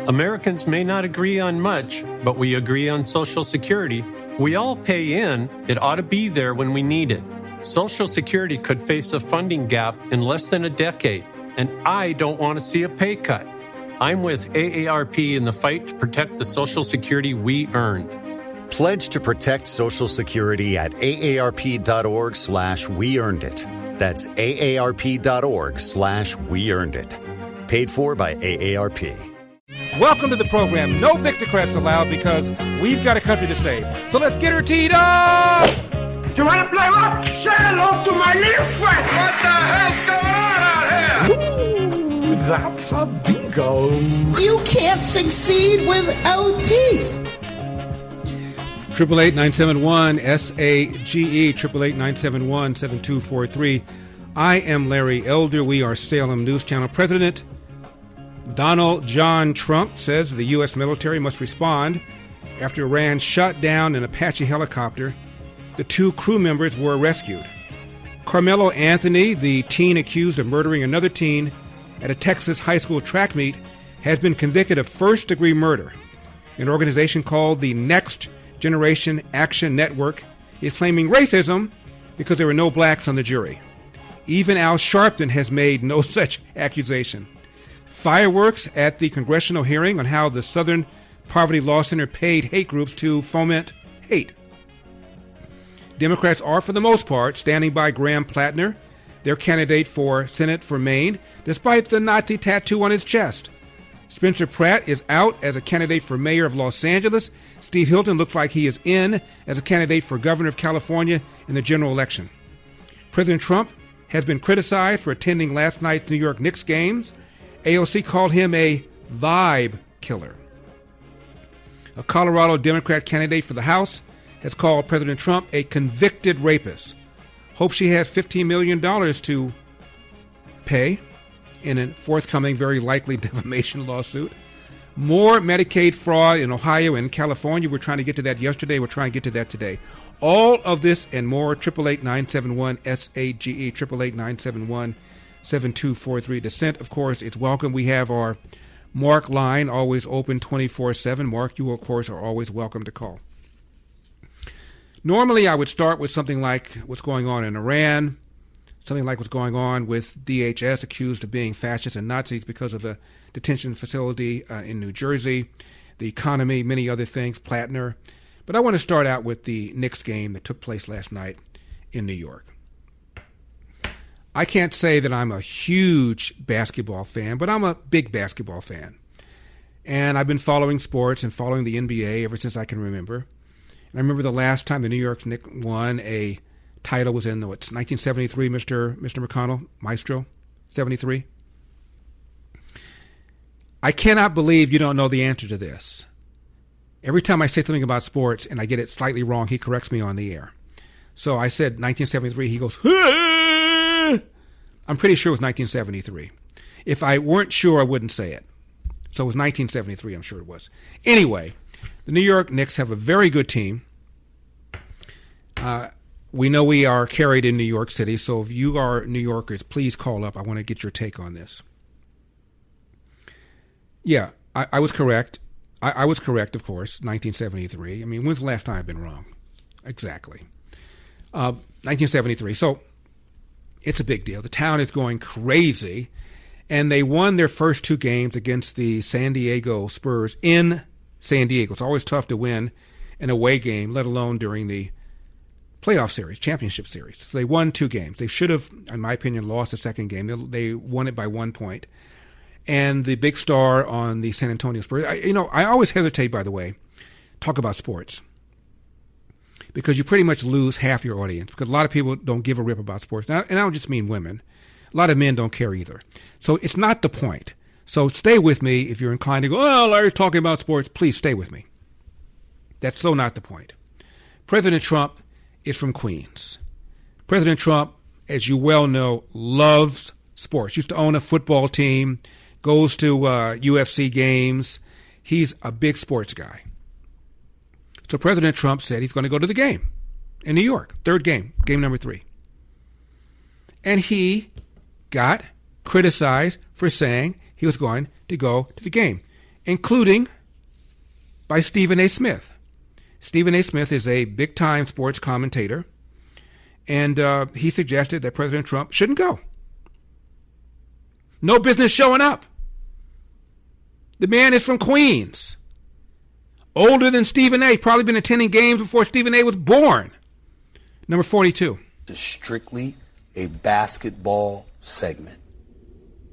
Americans may not agree on much, but we agree on Social Security. We all pay in. It ought to be there when we need it. Social Security could face a funding gap in less than a decade, and I don't want to see a pay cut. I'm with AARP in the fight to protect the Social Security we earned. Pledge to protect Social Security at aarp.org/weearnedit. That's aarp.org/weearnedit. Paid for by AARP. Welcome to the program. No Victocrats allowed because we've got a country to save. So let's get her teed up! You want to play what? Say hello to my little friend. What the hell's going on out here? Ooh, that's a bingo. You can't succeed without teeth. 888-971-SAGE, 888-971-7243. I am Larry Elder. We are Salem News Channel. President Donald John Trump says the U.S. military must respond after Iran shot down an Apache helicopter. The 2 crew members were rescued. Karmelo Anthony, the teen accused of murdering another teen at a Texas high school track meet, has been convicted of first-degree murder. An organization called the Next Generation Action Network is claiming racism because there were no blacks on the jury. Even Al Sharpton has made no such accusation. Fireworks at the congressional hearing on how the Southern Poverty Law Center paid hate groups to foment hate. Democrats are, for the most part, standing by Graham Plattner, their candidate for Senate for Maine, despite the Nazi tattoo on his chest. Spencer Pratt is out as a candidate for mayor of Los Angeles. Steve Hilton looks like he is in as a candidate for governor of California in the general election. President Trump has been criticized for attending last night's New York Knicks games. AOC called him a vibe killer. A Colorado Democrat candidate for the House has called President Trump a convicted rapist. Hope she has $15 million to pay in a forthcoming, very likely defamation lawsuit. More Medicaid fraud in Ohio and California. We're trying to get to that yesterday. We're trying to get to that today. All of this and more, 888-971-SAGE, 888-971-7243. Dissent, of course, is welcome. We have our Mark line always open 24/7. Mark, you, of course, are always welcome to call. Normally, I would start with something like what's going on in Iran, something like what's going on with DHS, accused of being fascists and Nazis because of a detention facility in New Jersey, the economy, many other things, Plattner. But I want to start out with the Knicks game that took place last night in New York. I can't say that I'm a huge basketball fan, but I'm a big basketball fan. And I've been following sports and following the NBA ever since I can remember. And I remember the last time the New York Knicks won a title was in, 1973, Mr. McConnell, Maestro, 73. I cannot believe you don't know the answer to this. Every time I say something about sports and I get it slightly wrong, he corrects me on the air. So I said 1973. He goes, I'm pretty sure it was 1973. If I weren't sure, I wouldn't say it. So it was 1973, I'm sure it was. Anyway, the New York Knicks have a very good team. We know we are carried in New York City, so if you are New Yorkers, please call up. I want to get your take on this. Yeah, I was correct. I was correct, of course, 1973. I mean, when's the last time I've been wrong? Exactly. 1973. So it's a big deal. The town is going crazy, and they won their first 2 games against the San Diego Spurs in San Diego. It's always tough to win an away game, let alone during the playoff series, championship series. So they won 2 games. They should have, in my opinion, lost the second game. They won it by 1 point. And the big star on the San Antonio Spurs, I always hesitate, by the way, talk about sports, because you pretty much lose half your audience, because a lot of people don't give a rip about sports. And I don't just mean women. A lot of men don't care either. So it's not the point. So stay with me if you're inclined to go, oh, Larry's talking about sports. Please stay with me. That's so not the point. President Trump is from Queens. President Trump, as you well know, loves sports. Used to own a football team, goes to UFC games. He's a big sports guy. So President Trump said he's going to go to the game in New York, 3rd game, game number 3. And he got criticized for saying he was going to go to the game. including by Stephen A. Smith. Stephen A. Smith is a big-time sports commentator, and he suggested that President Trump shouldn't go. No business showing up. The man is from Queens. Older than Stephen A. Probably been attending games before Stephen A. was born. Number 42. It's strictly a basketball segment.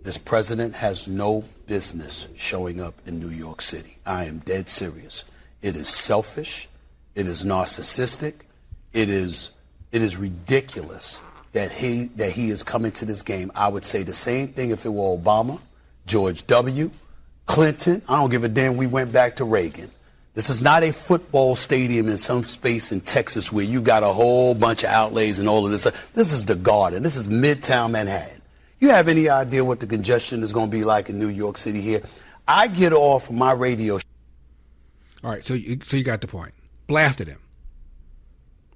This president has no business showing up in New York City. I am dead serious. It is selfish. It is narcissistic. It is ridiculous that he is coming to this game. I would say the same thing if it were Obama, George W., Clinton. I don't give a damn. We went back to Reagan. This is not a football stadium in some space in Texas where you got a whole bunch of outlays and all of this. This is the Garden. This is Midtown Manhattan. You have any idea what the congestion is going to be like in New York City here? I get off my radio. All right, so you got the point. Blasted him.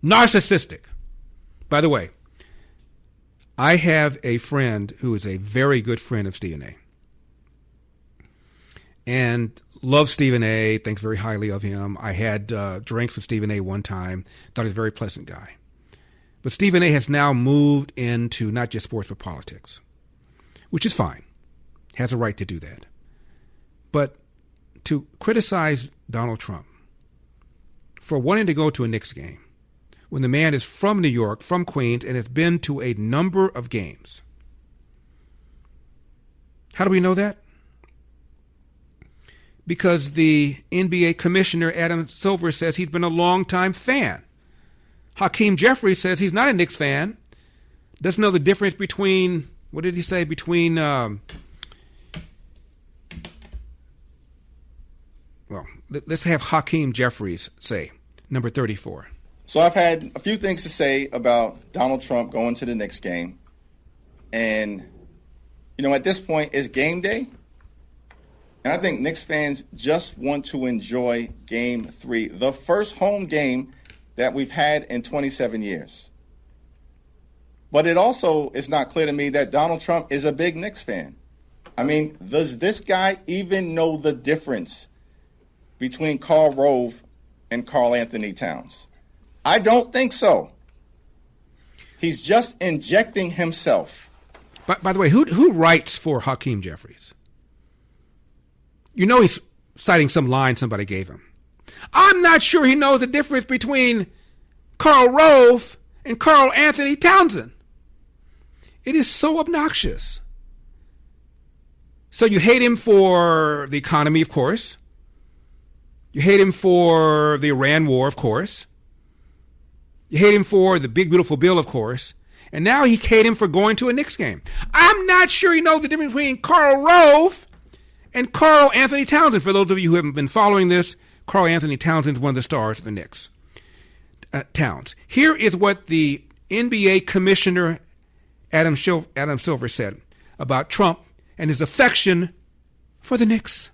Narcissistic. By the way, I have a friend who is a very good friend of Stephen A. And loves Stephen A., thinks very highly of him. I had drinks with Stephen A. one time. Thought he was a very pleasant guy. But Stephen A. has now moved into not just sports but politics, which is fine. Has a right to do that. But to criticize Donald Trump for wanting to go to a Knicks game when the man is from New York, from Queens, and has been to a number of games. How do we know that? Because the NBA commissioner, Adam Silver, says he's been a longtime fan. Hakeem Jeffries says he's not a Knicks fan. Doesn't know the difference between, what did he say, between, let's have Hakeem Jeffries say, number 34. So I've had a few things to say about Donald Trump going to the Knicks game. And, at this point, it's game day. And I think Knicks fans just want to enjoy Game 3, the first home game that we've had in 27 years. But it also is not clear to me that Donald Trump is a big Knicks fan. I mean, does this guy even know the difference between Karl Rove and Karl Anthony Towns? I don't think so. He's just injecting himself. By the way, who writes for Hakeem Jeffries? He's citing some line somebody gave him. I'm not sure he knows the difference between Karl Rove and Karl Anthony Townsend. It is so obnoxious. So you hate him for the economy, of course. You hate him for the Iran war, of course. You hate him for the big, beautiful bill, of course. And now you hate him for going to a Knicks game. I'm not sure he knows the difference between Karl Rove and Karl Anthony Townsend. For those of you who haven't been following this, Karl Anthony Townsend is one of the stars of the Knicks. Towns. Here is what the NBA commissioner Adam Silver said about Trump and his affection for the Knicks.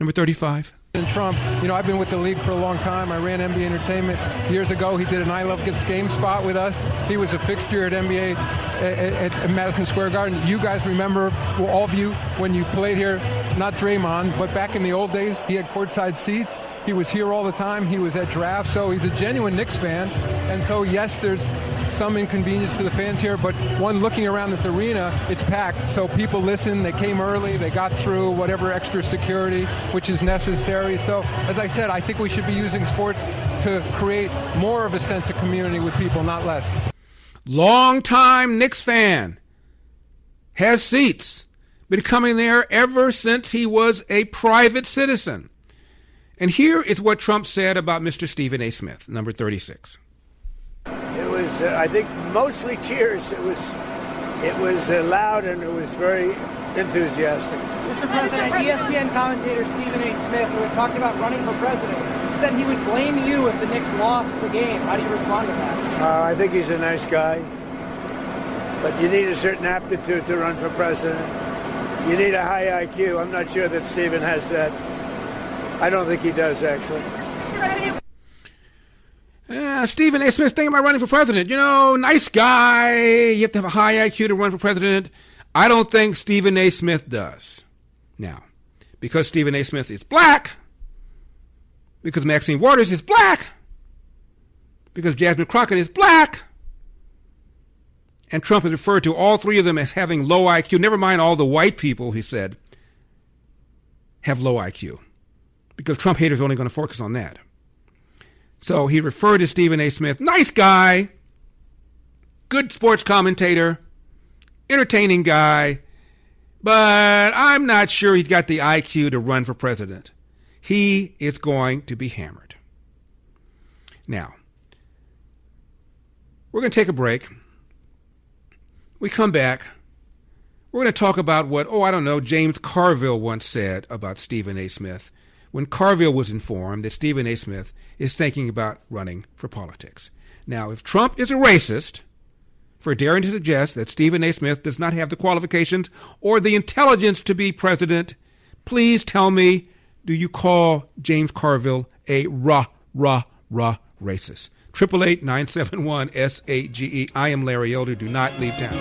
Number 35. And Trump, I've been with the league for a long time. I ran NBA Entertainment years ago. He did an I Love Gets Game spot with us. He was a fixture at NBA at Madison Square Garden. You guys remember, well, all of you, when you played here, not Draymond, but back in the old days, he had courtside seats. He was here all the time. He was at drafts. So he's a genuine Knicks fan. And so, yes, there's some inconvenience to the fans here, but one looking around this arena, it's packed. So people listen. They came early. They got through whatever extra security, which is necessary. So, as I said, I think we should be using sports to create more of a sense of community with people, not less. Long-time Knicks fan. Has seats. Been coming there ever since he was a private citizen. And here is what Trump said about Mr. Stephen A. Smith, number 36. It was, I think, mostly cheers. It was loud and it was very enthusiastic. Mr. President, ESPN commentator Stephen A. Smith, who was talking about running for president, said he would blame you if the Knicks lost the game. How do you respond to that? I think he's a nice guy, but you need a certain aptitude to run for president. You need a high IQ. I'm not sure that Stephen has that. I don't think he does, actually. Stephen A. Smith thinking about running for president. Nice guy. You have to have a high IQ to run for president. I don't think Stephen A. Smith does. Now, because Stephen A. Smith is black, because Maxine Waters is black, because Jasmine Crockett is black, and Trump has referred to all three of them as having low IQ. Never mind all the white people, he said, have low IQ, because Trump haters are only going to focus on that. So he referred to Stephen A. Smith, nice guy, good sports commentator, entertaining guy, but I'm not sure he's got the IQ to run for president. He is going to be hammered. Now, we're going to take a break. We come back. We're going to talk about what, James Carville once said about Stephen A. Smith when Carville was informed that Stephen A. Smith is thinking about running for politics. Now, if Trump is a racist for daring to suggest that Stephen A. Smith does not have the qualifications or the intelligence to be president, please tell me, do you call James Carville a racist? 888-971-SAGE. I am Larry Elder. Do not leave town.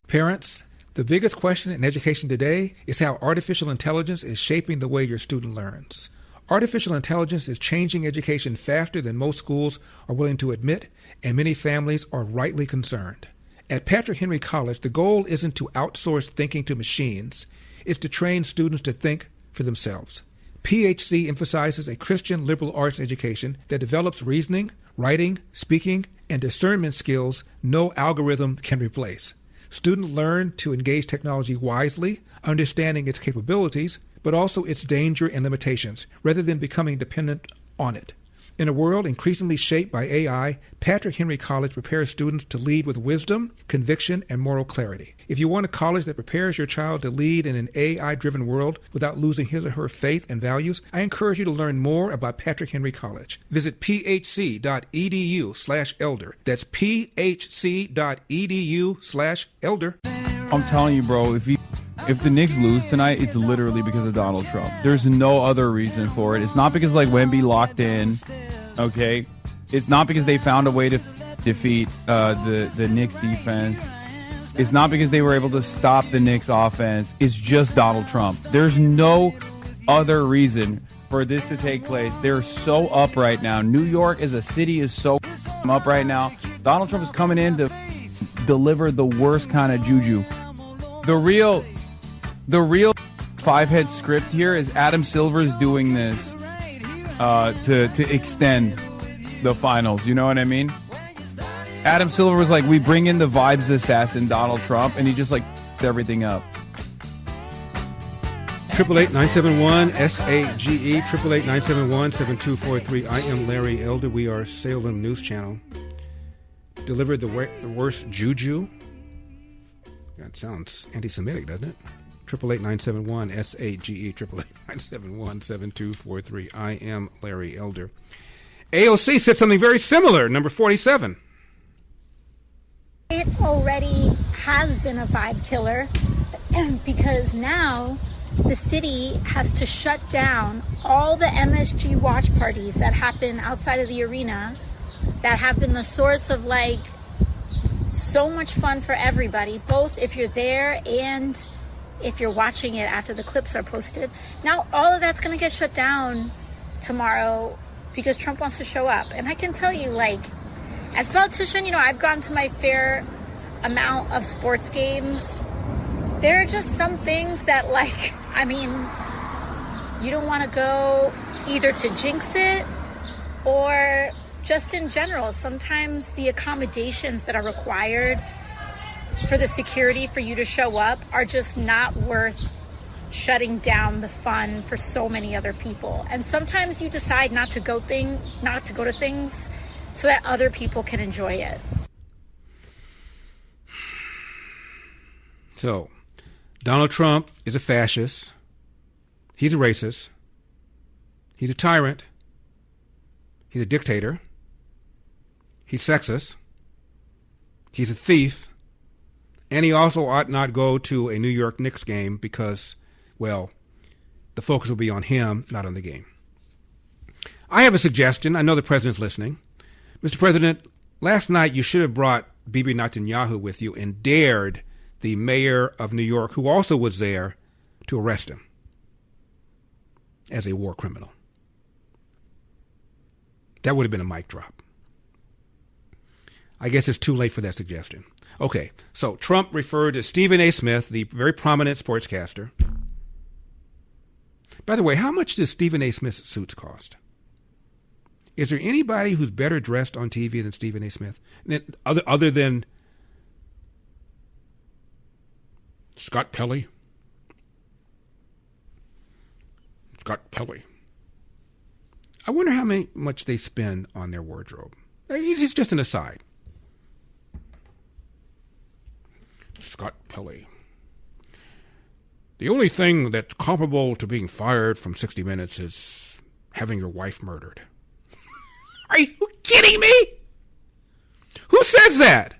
Parents, the biggest question in education today is how artificial intelligence is shaping the way your student learns. Artificial intelligence is changing education faster than most schools are willing to admit, and many families are rightly concerned. At Patrick Henry College, the goal isn't to outsource thinking to machines. It's to train students to think for themselves. PHC emphasizes a Christian liberal arts education that develops reasoning, writing, speaking, and discernment skills no algorithm can replace. Students learn to engage technology wisely, understanding its capabilities, but also its danger and limitations, rather than becoming dependent on it. In a world increasingly shaped by AI, Patrick Henry College prepares students to lead with wisdom, conviction, and moral clarity. If you want a college that prepares your child to lead in an AI-driven world without losing his or her faith and values, I encourage you to learn more about Patrick Henry College. Visit phc.edu/elder. That's phc.edu/elder. I'm telling you, bro, if the Knicks lose tonight, it's literally because of Donald Trump. There's no other reason for it. It's not because Wemby locked in, okay? It's not because they found a way to defeat the Knicks defense. It's not because they were able to stop the Knicks offense. It's just Donald Trump. There's no other reason for this to take place. They're so up right now. New York as a city is so up right now. Donald Trump is coming in to deliver the worst kind of juju. The real five-head script here is Adam Silver's doing this to extend the finals. You know what I mean? Adam Silver was like, we bring in the vibes assassin Donald Trump, and he just everything up. 888-971-SAGE, 888-971-7243. I am Larry Elder. We are Salem News Channel. Delivered the worst juju. That sounds anti-Semitic, doesn't it? 888-971-SAGE, 888-971-7243. I am Larry Elder. AOC said something very similar, number 47. It already has been a vibe killer because now the city has to shut down all the MSG watch parties that happen outside of the arena that have been the source of so much fun for everybody, both if you're there and if you're watching it after the clips are posted. Now all of that's going to get shut down tomorrow because Trump wants to show up. And I can tell you, as a politician, I've gone to my fair amount of sports games. There are just some things that, you don't want to go either to jinx it or just in general. Sometimes the accommodations that are required for the security for you to show up are just not worth shutting down the fun for so many other people. And sometimes you decide not to go to things so that other people can enjoy it. So, Donald Trump is a fascist. He's a racist. He's a tyrant. He's a dictator. He's sexist. He's a thief. And he also ought not go to a New York Knicks game because, the focus will be on him, not on the game. I have a suggestion. I know the president's listening. Mr. President, last night you should have brought Bibi Netanyahu with you and dared the mayor of New York, who also was there to arrest him as a war criminal. That would have been a mic drop. I guess it's too late for that suggestion. Okay, so Trump referred to Stephen A. Smith, the very prominent sportscaster. By the way, how much does Stephen A. Smith's suits cost? Is there anybody who's better dressed on TV than Stephen A. Smith? Other than Scott Pelley? Scott Pelley. I wonder how much they spend on their wardrobe. It's just an aside. Scott Pelley. The only thing that's comparable to being fired from 60 Minutes is having your wife murdered. Are you kidding me? Who says that?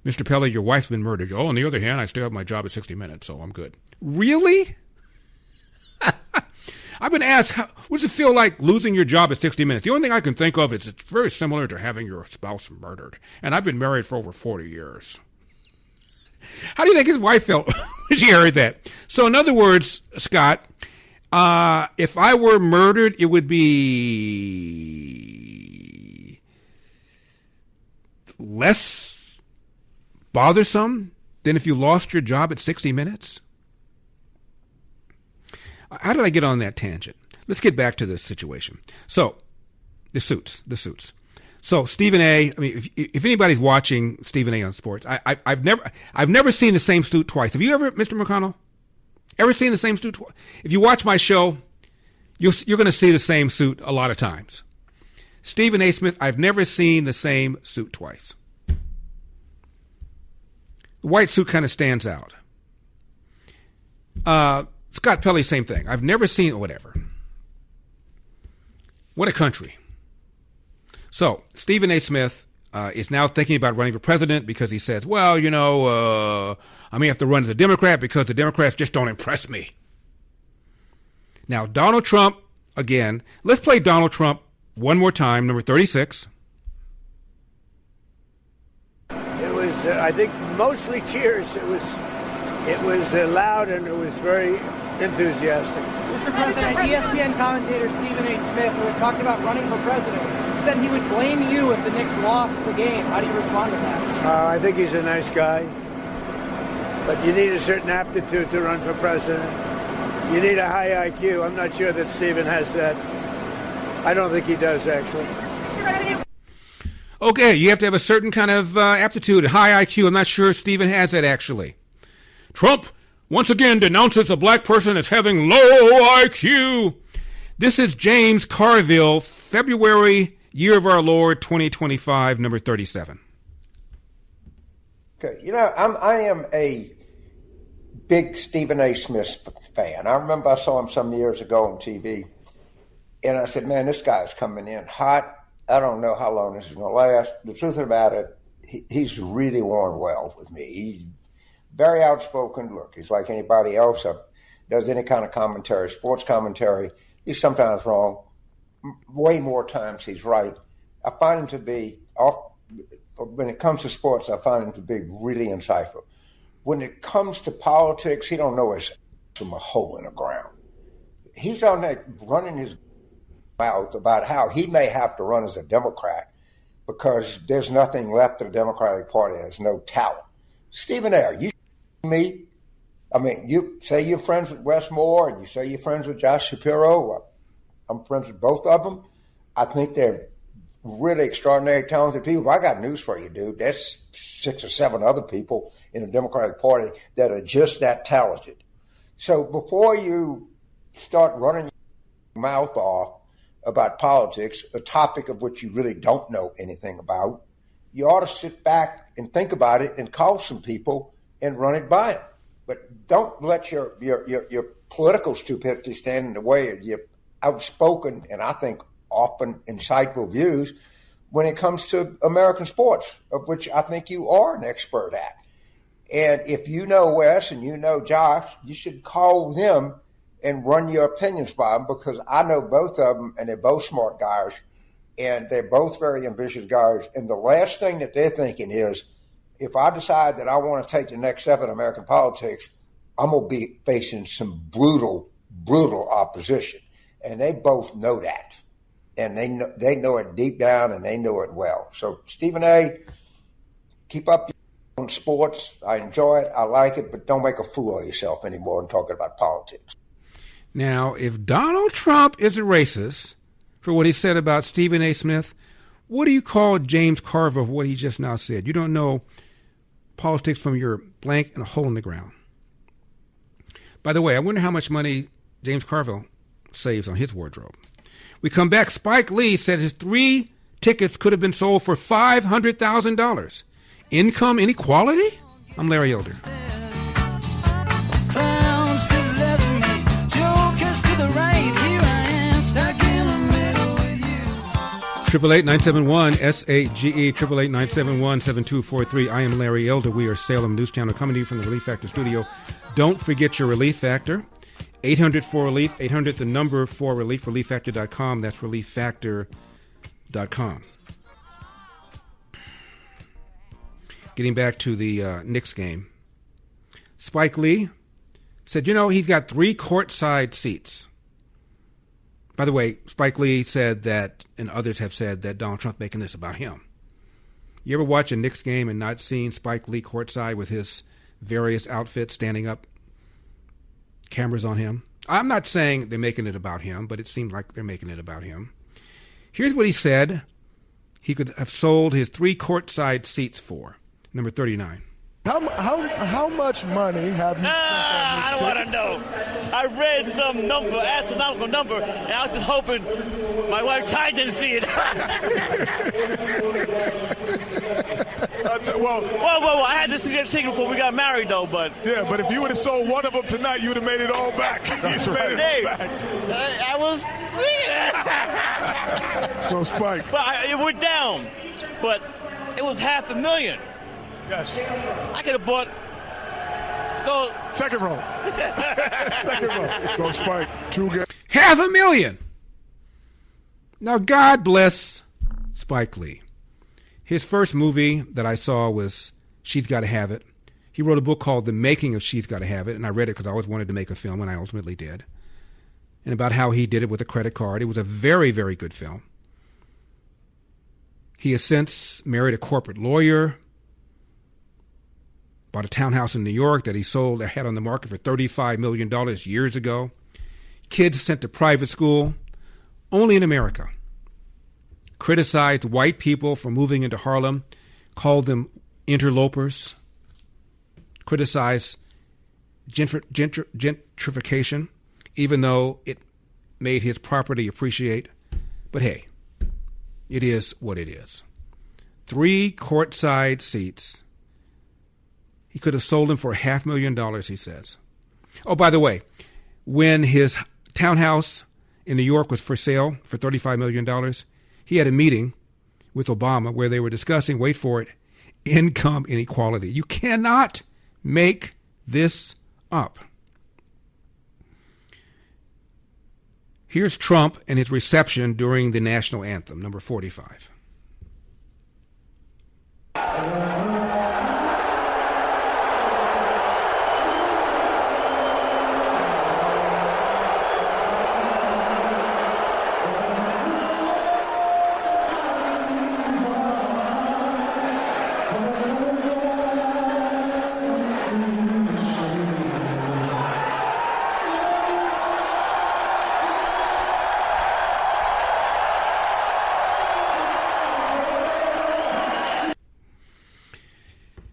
Mr. Pelley, your wife's been murdered. Oh, on the other hand, I still have my job at 60 Minutes, so I'm good. Really? I've been asked, what does it feel like losing your job at 60 Minutes? The only thing I can think of is it's very similar to having your spouse murdered. And I've been married for over 40 years. How do you think his wife felt when she heard that? So in other words, Scott, if I were murdered, it would be less bothersome than if you lost your job at 60 Minutes? How did I get on that tangent? Let's get back to this situation. So, the suits. So Stephen A. I mean, if anybody's watching Stephen A. on sports, I've never seen the same suit twice. Have you ever, Mr. McConnell, ever seen the same suit twice? If you watch my show, you're going to see the same suit a lot of times. Stephen A. Smith, I've never seen the same suit twice. The white suit kind of stands out. Scott Pelley, same thing. I've never seen whatever. What a country. So, Stephen A. Smith is now thinking about running for president because he says, well, I may have to run as a Democrat because the Democrats just don't impress me. Now, Donald Trump, again, let's play Donald Trump one more time, number 36. It was, I think, mostly cheers. It was loud and it was very enthusiastic. Mr. President, ESPN commentator Stephen A. Smith, who was talking about running for president, said he would blame you if the Knicks lost the game. How do you respond to that? I think he's a nice guy, but you need a certain aptitude to run for president. You need a high IQ. I'm not sure that Stephen has that. I don't think he does, actually. Okay, you have to have a certain kind of aptitude, high IQ. I'm not sure Stephen has that, actually. Trump once again denounces a black person as having low IQ. This is James Carville, February, year of our Lord, 2025, number 37. Okay, I am a big Stephen A. Smith fan. I remember I saw him some years ago on TV, and I said, man, this guy's coming in hot. I don't know how long this is going to last. The truth about it, he's really worn well with me. He's very outspoken. Look, he's like anybody else that does any kind of commentary, sports commentary. He's sometimes wrong. Way more times he's right. I find him to be, when it comes to sports, I find him to be really insightful. When it comes to politics, he don't know his from a hole in the ground. He's on that running his mouth about how he may have to run as a Democrat because there's nothing left of the Democratic Party. There's no talent. Stephen A., you me? I mean, you say you're friends with Wes Moore and you say you're friends with Josh Shapiro. I'm friends with both of them. I think they're really extraordinary, talented people. I got news for you, dude. There's 6 or 7 other people in the Democratic Party that are just that talented. So before you start running your mouth off about politics, a topic of which you really don't know anything about, you ought to sit back and think about it and call some people and run it by them. But don't let your political stupidity stand in the way of your outspoken and I think often insightful views when it comes to American sports, of which I think you are an expert at. And if you know Wes and you know Josh, you should call them and run your opinions by them because I know both of them and they're both smart guys and they're both very ambitious guys. And the last thing that they're thinking is if I decide that I want to take the next step in American politics, I'm going to be facing some brutal opposition. And they both know that. And they know it deep down, and they know it well. So, Stephen A., keep up your own sports. I enjoy it. I like it. But don't make a fool of yourself anymore in talking about politics. Now, if Donald Trump is a racist for what he said about Stephen A. Smith, what do you call James Carville for what he just now said? You don't know politics from your blank and a hole in the ground. By the way, I wonder how much money James Carville saves on his wardrobe. We come back. Spike Lee said his 3 tickets could have been sold for $500,000. Income inequality? I'm Larry Elder. 888-971-SAGE, 888-971-7243. I am Larry Elder. We are Salem News Channel, coming to you from the Relief Factor studio. Don't forget your Relief Factor. 800-4RELIEF, 800 the number 4RELIEF, relieffactor.com. That's relieffactor.com. Getting back to the Knicks game. Spike Lee said, he's got 3 courtside seats. By the way, Spike Lee said that, and others have said that Donald Trump making this about him. You ever watch a Knicks game and not seen Spike Lee courtside with his various outfits standing up, cameras on him? I'm not saying they're making it about him, but it seems like they're making it about him. Here's what he said he could have sold his 3 courtside seats for. Number 39. How much money have you spent on I don't want to know. I read some number, astronomical number, and I was just hoping my wife Ty didn't see it. Whoa. I had to see that ticket before we got married, though, but... Yeah, but if you would have sold one of them tonight, you would have made it all back. That's right. Hey, I was... So, Spike... But it went down, but it was $500,000. Yes. I could have bought... Go. Second row. Second row. Go, Spike. 2 games. $500,000. Now, God bless Spike Lee. His first movie that I saw was She's Gotta Have It. He wrote a book called The Making of She's Gotta Have It, and I read it because I always wanted to make a film, and I ultimately did. And about how he did it with a credit card. It was a very, very good film. He has since married a corporate lawyer, bought a townhouse in New York that he sold, had on the market for $35 million years ago. Kids sent to private school, only in America. Criticized white people for moving into Harlem, called them interlopers. Criticized gentrification, even though it made his property appreciate. But hey, it is what it is. 3 courtside seats. He could have sold them for $500,000, he says. Oh, by the way, when his townhouse in New York was for sale for $35 million, he had a meeting with Obama where they were discussing, wait for it, income inequality. You cannot make this up. Here's Trump and his reception during the national anthem, number 45.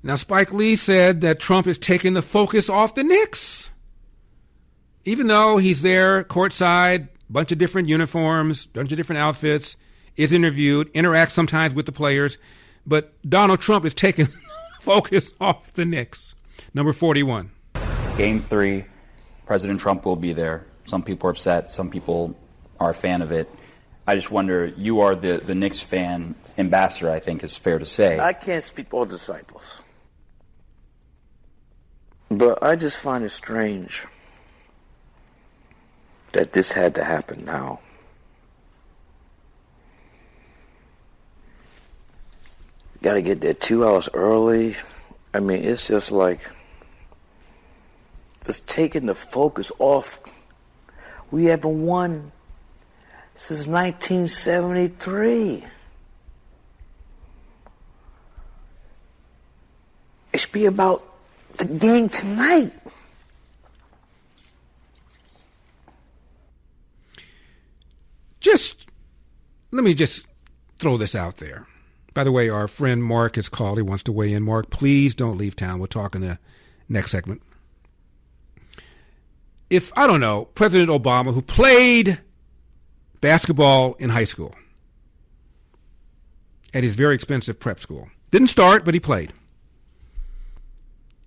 Now, Spike Lee said that Trump is taking the focus off the Knicks. Even though he's there courtside, bunch of different uniforms, bunch of different outfits, is interviewed, interacts sometimes with the players, but Donald Trump is taking focus off the Knicks. Number 41. Game 3, President Trump will be there. Some people are upset. Some people are a fan of it. I just wonder, you are the Knicks fan ambassador, I think is fair to say. I can't speak for disciples. But I just find it strange that this had to happen now. Got to get there 2 hours early. I mean, it's just like it's taking the focus off. We haven't won since 1973. It should be about the game tonight. Let me just throw this out there. By the way, our friend Mark has called. He wants to weigh in. Mark, please don't leave town. We'll talk in the next segment. If, I don't know, President Obama, who played basketball in high school at his very expensive prep school, didn't start, but he played.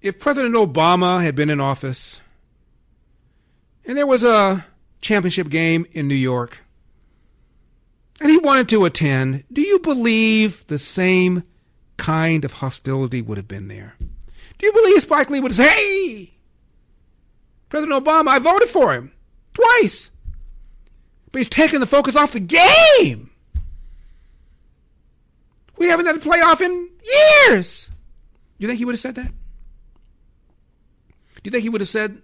If President Obama had been in office and there was a championship game in New York and he wanted to attend, do you believe the same kind of hostility would have been there? Do you believe Spike Lee would say, hey, President Obama, I voted for him twice, but he's taking the focus off the game. We haven't had a playoff in years. Do you think he would have said that? Do you think he would have said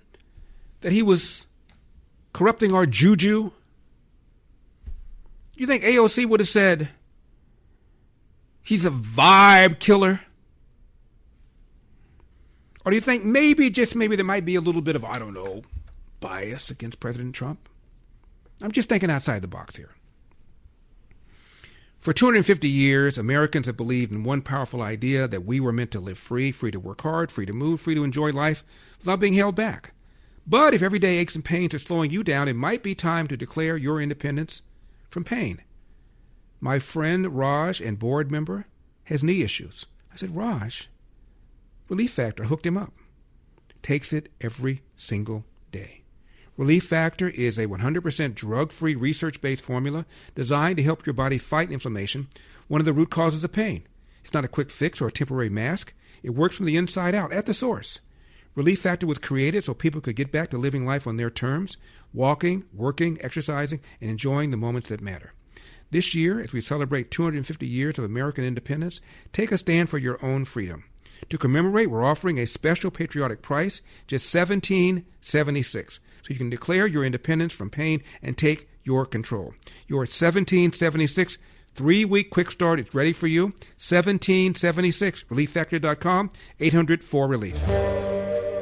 that he was corrupting our juju? Do you think AOC would have said he's a vibe killer? Or do you think maybe, just maybe, there might be a little bit of, I don't know, bias against President Trump? I'm just thinking outside the box here. For 250 years, Americans have believed in one powerful idea, that we were meant to live free, free to work hard, free to move, free to enjoy life without being held back. But if everyday aches and pains are slowing you down, it might be time to declare your independence from pain. My friend Raj, and board member, has knee issues. I said, Raj, Relief Factor, hooked him up. Takes it every single day. Relief Factor is a 100% drug-free, research-based formula designed to help your body fight inflammation, one of the root causes of pain. It's not a quick fix or a temporary mask. It works from the inside out, at the source. Relief Factor was created so people could get back to living life on their terms, walking, working, exercising, and enjoying the moments that matter. This year, as we celebrate 250 years of American independence, take a stand for your own freedom. To commemorate, we're offering a special patriotic price, just $17.76, so you can declare your independence from pain and take your control. Your $17.76 3-week quick start is ready for you. $17.76. ReliefFactor.com. 800-4-RELIEF.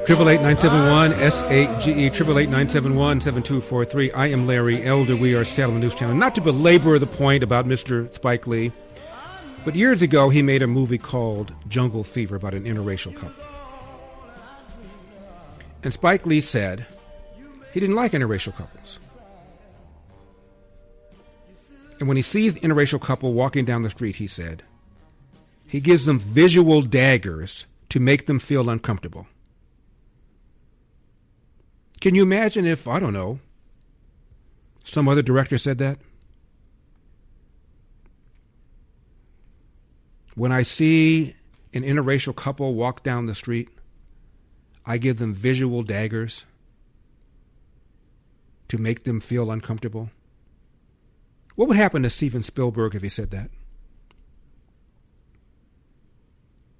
888-971-SAGE. 888-971-7243. I am Larry Elder. We are Salem News Channel. Not to belabor the point about Mr. Spike Lee, but years ago he made a movie called Jungle Fever about an interracial couple. And Spike Lee said he didn't like interracial couples. And when he sees the interracial couple walking down the street, he said, he gives them visual daggers to make them feel uncomfortable. Can you imagine if, I don't know, some other director said that? When I see an interracial couple walk down the street, I give them visual daggers to make them feel uncomfortable. What would happen to Steven Spielberg if he said that?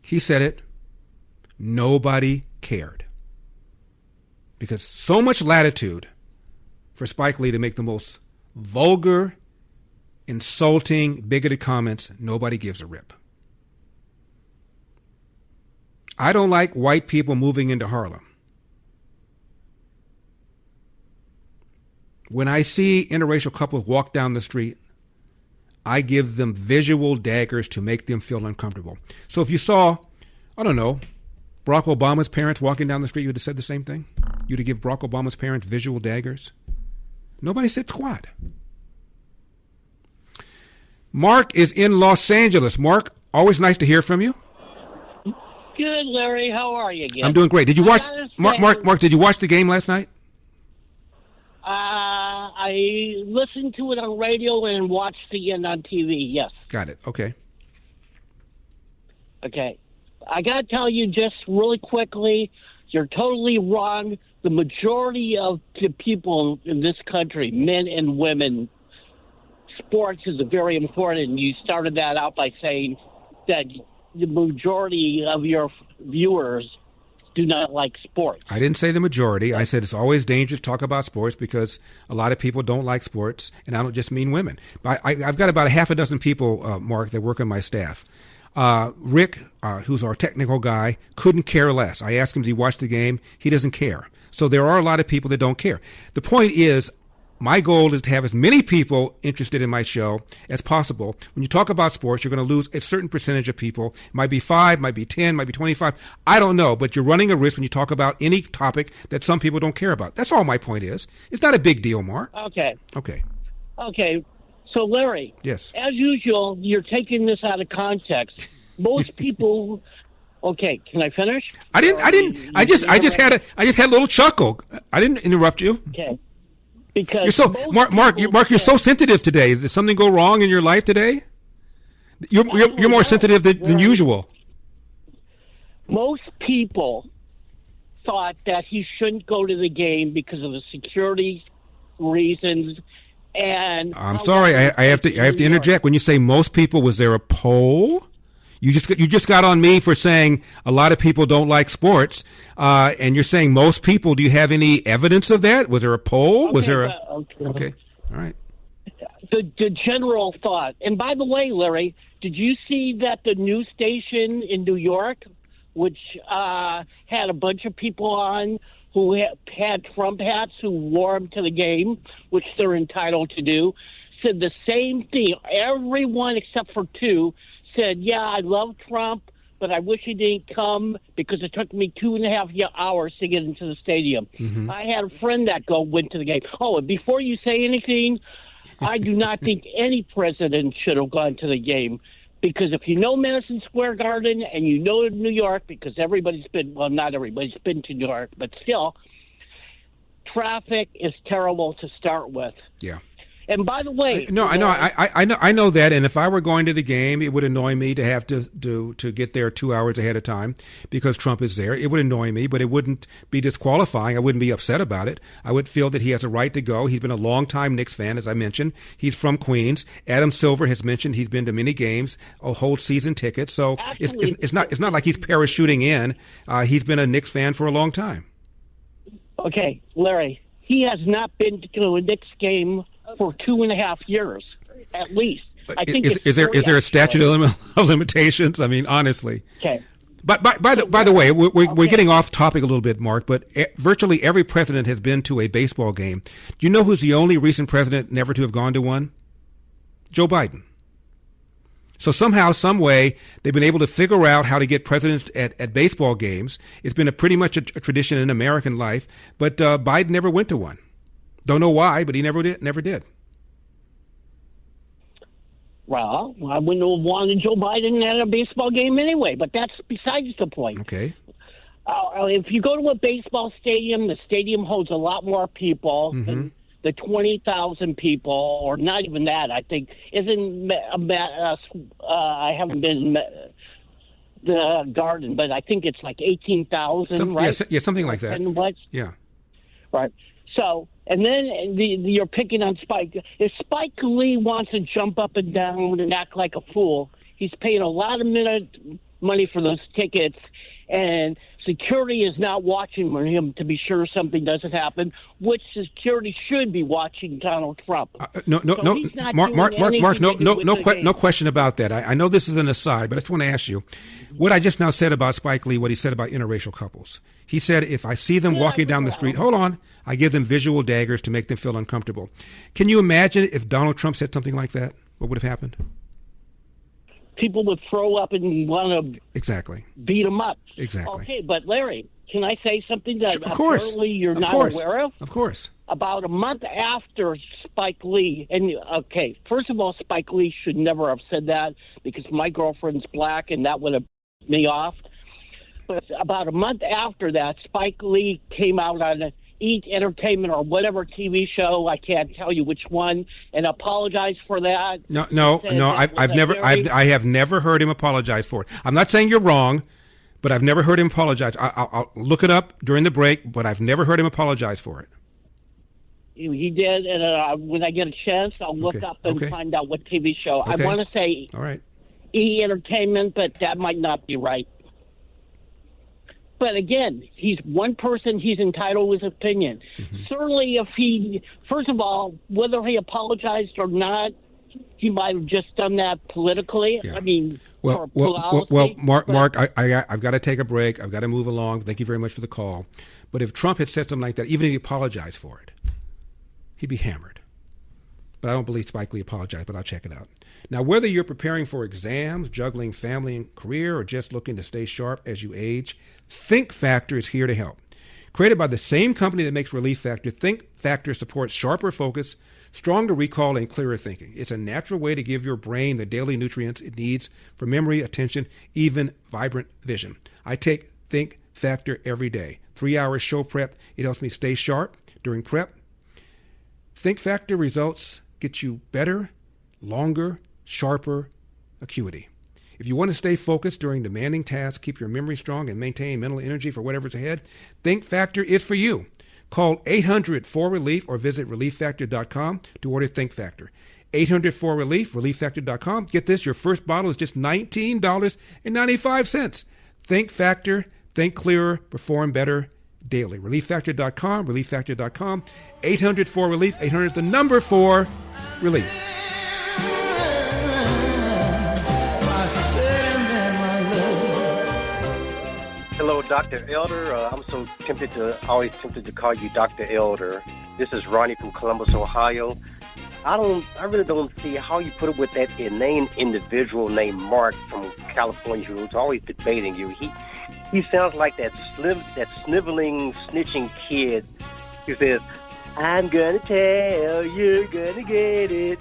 He said it. Nobody cared. Because so much latitude for Spike Lee to make the most vulgar, insulting, bigoted comments, nobody gives a rip. I don't like white people moving into Harlem. When I see interracial couples walk down the street, I give them visual daggers to make them feel uncomfortable. So if you saw, I don't know, Barack Obama's parents walking down the street, you would have said the same thing? You'd have given Barack Obama's parents visual daggers? Nobody said squat. Mark is in Los Angeles. Mark, always nice to hear from you. Good, Larry. How are you again? I'm doing great. Did you watch, Mark, did you watch the game last night? I listened to it on radio and watched again on TV, yes. Got it. Okay. Okay. I got to tell you just really quickly, you're totally wrong. The majority of the people in this country, men and women, sports is very important. You started that out by saying that the majority of your viewers do not like sports. I didn't say the majority. I said it's always dangerous to talk about sports because a lot of people don't like sports, and I don't just mean women. I've got about a half a dozen people, Mark, that work on my staff. Rick, who's our technical guy, couldn't care less. I asked him, did he watch the game? He doesn't care. So there are a lot of people that don't care. The point is, my goal is to have as many people interested in my show as possible. When you talk about sports, you're going to lose a certain percentage of people. It might be 5, might be 10, might be 25. I don't know, but you're running a risk when you talk about any topic that some people don't care about. That's all my point is. It's not a big deal, Mark. Okay. Okay. So, Larry. Yes. As usual, you're taking this out of context. Most people. Okay, can I finish? I didn't. I just had a little chuckle. I didn't interrupt you. Okay. Because you're so Mark, you're so sensitive today. Did something go wrong in your life today? You're more sensitive than usual. Most people thought that he shouldn't go to the game because of the security reasons. And I'm sorry, I have to interject. When you say most people, was there a poll? You just got on me for saying a lot of people don't like sports, and you're saying most people. Do you have any evidence of that? Was there a poll? Was there a? Okay, all right. The general thought. And by the way, Larry, did you see that the news station in New York, which had a bunch of people on who had Trump hats who wore them to the game, which they're entitled to do, said the same thing. Everyone except for 2 said, yeah, I love Trump, but I wish he didn't come because it took me 2.5 hours to get into the stadium. Mm-hmm. I had a friend that went to the game. Oh, and before you say anything, I do not think any president should have gone to the game because if you know Madison Square Garden and you know New York, because everybody's been, well, not everybody's been to New York, but still, traffic is terrible to start with. Yeah. And by the way, I know that. And if I were going to the game, it would annoy me to have to get there 2 hours ahead of time because Trump is there. It would annoy me, but it wouldn't be disqualifying. I wouldn't be upset about it. I would feel that he has a right to go. He's been a longtime Knicks fan, as I mentioned. He's from Queens. Adam Silver has mentioned he's been to many games, hold season tickets. So it's not like he's parachuting in. He's been a Knicks fan for a long time. Okay, Larry, he has not been to a Knicks game for 2.5 years, at least. I think is there a statute of limitations? I mean, honestly. Okay. But by the way, we're getting off topic a little bit, Mark. But virtually every president has been to a baseball game. Do you know who's the only recent president never to have gone to one? Joe Biden. So somehow, some way, they've been able to figure out how to get presidents at baseball games. It's been pretty much a tradition in American life. But Biden never went to one. Don't know why, but he never did. Well, I wouldn't have wanted Joe Biden at a baseball game anyway, but that's besides the point. Okay. If you go to a baseball stadium, the stadium holds a lot more people than the 20,000 people, or not even that, I think. I haven't been the Garden, but I think it's like 18,000, right? Yeah, something like that. And what? Yeah. Right. So, and then you're picking on Spike. If Spike Lee wants to jump up and down and act like a fool, he's paying a lot of money for those tickets, and security is not watching for him to be sure something doesn't happen, which security should be watching Donald Trump. No, Mark, no question about that. I know this is an aside, but I just want to ask you, what I just now said about Spike Lee, what he said about interracial couples. He said, if I see them walking down the street, hold on, I give them visual daggers to make them feel uncomfortable. Can you imagine if Donald Trump said something like that? What would have happened? People would throw up and want to beat him up. Exactly. Okay, but Larry, can I say something that apparently you're not aware of? Of course. About a month after Spike Lee, first of all, Spike Lee should never have said that because my girlfriend's black and that would have pissed me off. But about a month after that, Spike Lee came out on Eat Entertainment or whatever TV show, I can't tell you which one, and apologized for that. I have never heard him apologize for it. I'm not saying you're wrong, but I've never heard him apologize. I'll look it up during the break, but I've never heard him apologize for it. He did, and when I get a chance, I'll look up and find out what TV show. I want to say, all right, Entertainment, but that might not be right. But again, he's one person. He's entitled to his opinion. Certainly, first of all, whether he apologized or not, he might have just done that politically. Yeah. I mean, Well, Mark, I've got to take a break. I've got to move along. Thank you very much for the call. But if Trump had said something like that, even if he apologized for it, he'd be hammered. But I don't believe Spike Lee apologized, but I'll check it out. Now, whether you're preparing for exams, juggling family and career, or just looking to stay sharp as you age, Think Factor is here to help. Created by the same company that makes Relief Factor, Think Factor supports sharper focus, stronger recall, and clearer thinking. It's a natural way to give your brain the daily nutrients it needs for memory, attention, even vibrant vision. I take Think Factor every day. 3 hours show prep. It helps me stay sharp during prep. Think Factor results get you better, longer, sharper acuity. If you want to stay focused during demanding tasks, keep your memory strong, and maintain mental energy for whatever's ahead, Think Factor is for you. Call 800-4RELIEF or visit ReliefFactor.com to order Think Factor. 800-4RELIEF, ReliefFactor.com. Get this, your first bottle is just $19.95. Think Factor, think clearer, perform better daily. ReliefFactor.com, ReliefFactor.com. 800-4RELIEF, 800 is the number for relief. Hello, Dr. Elder. I'm always tempted to call you Dr. Elder. This is Ronnie from Columbus, Ohio. I really don't see how you put up with that inane individual named Mark from California who's always debating you. He sounds like that sniveling, snitching kid who says, "I'm gonna tell, you're gonna get it."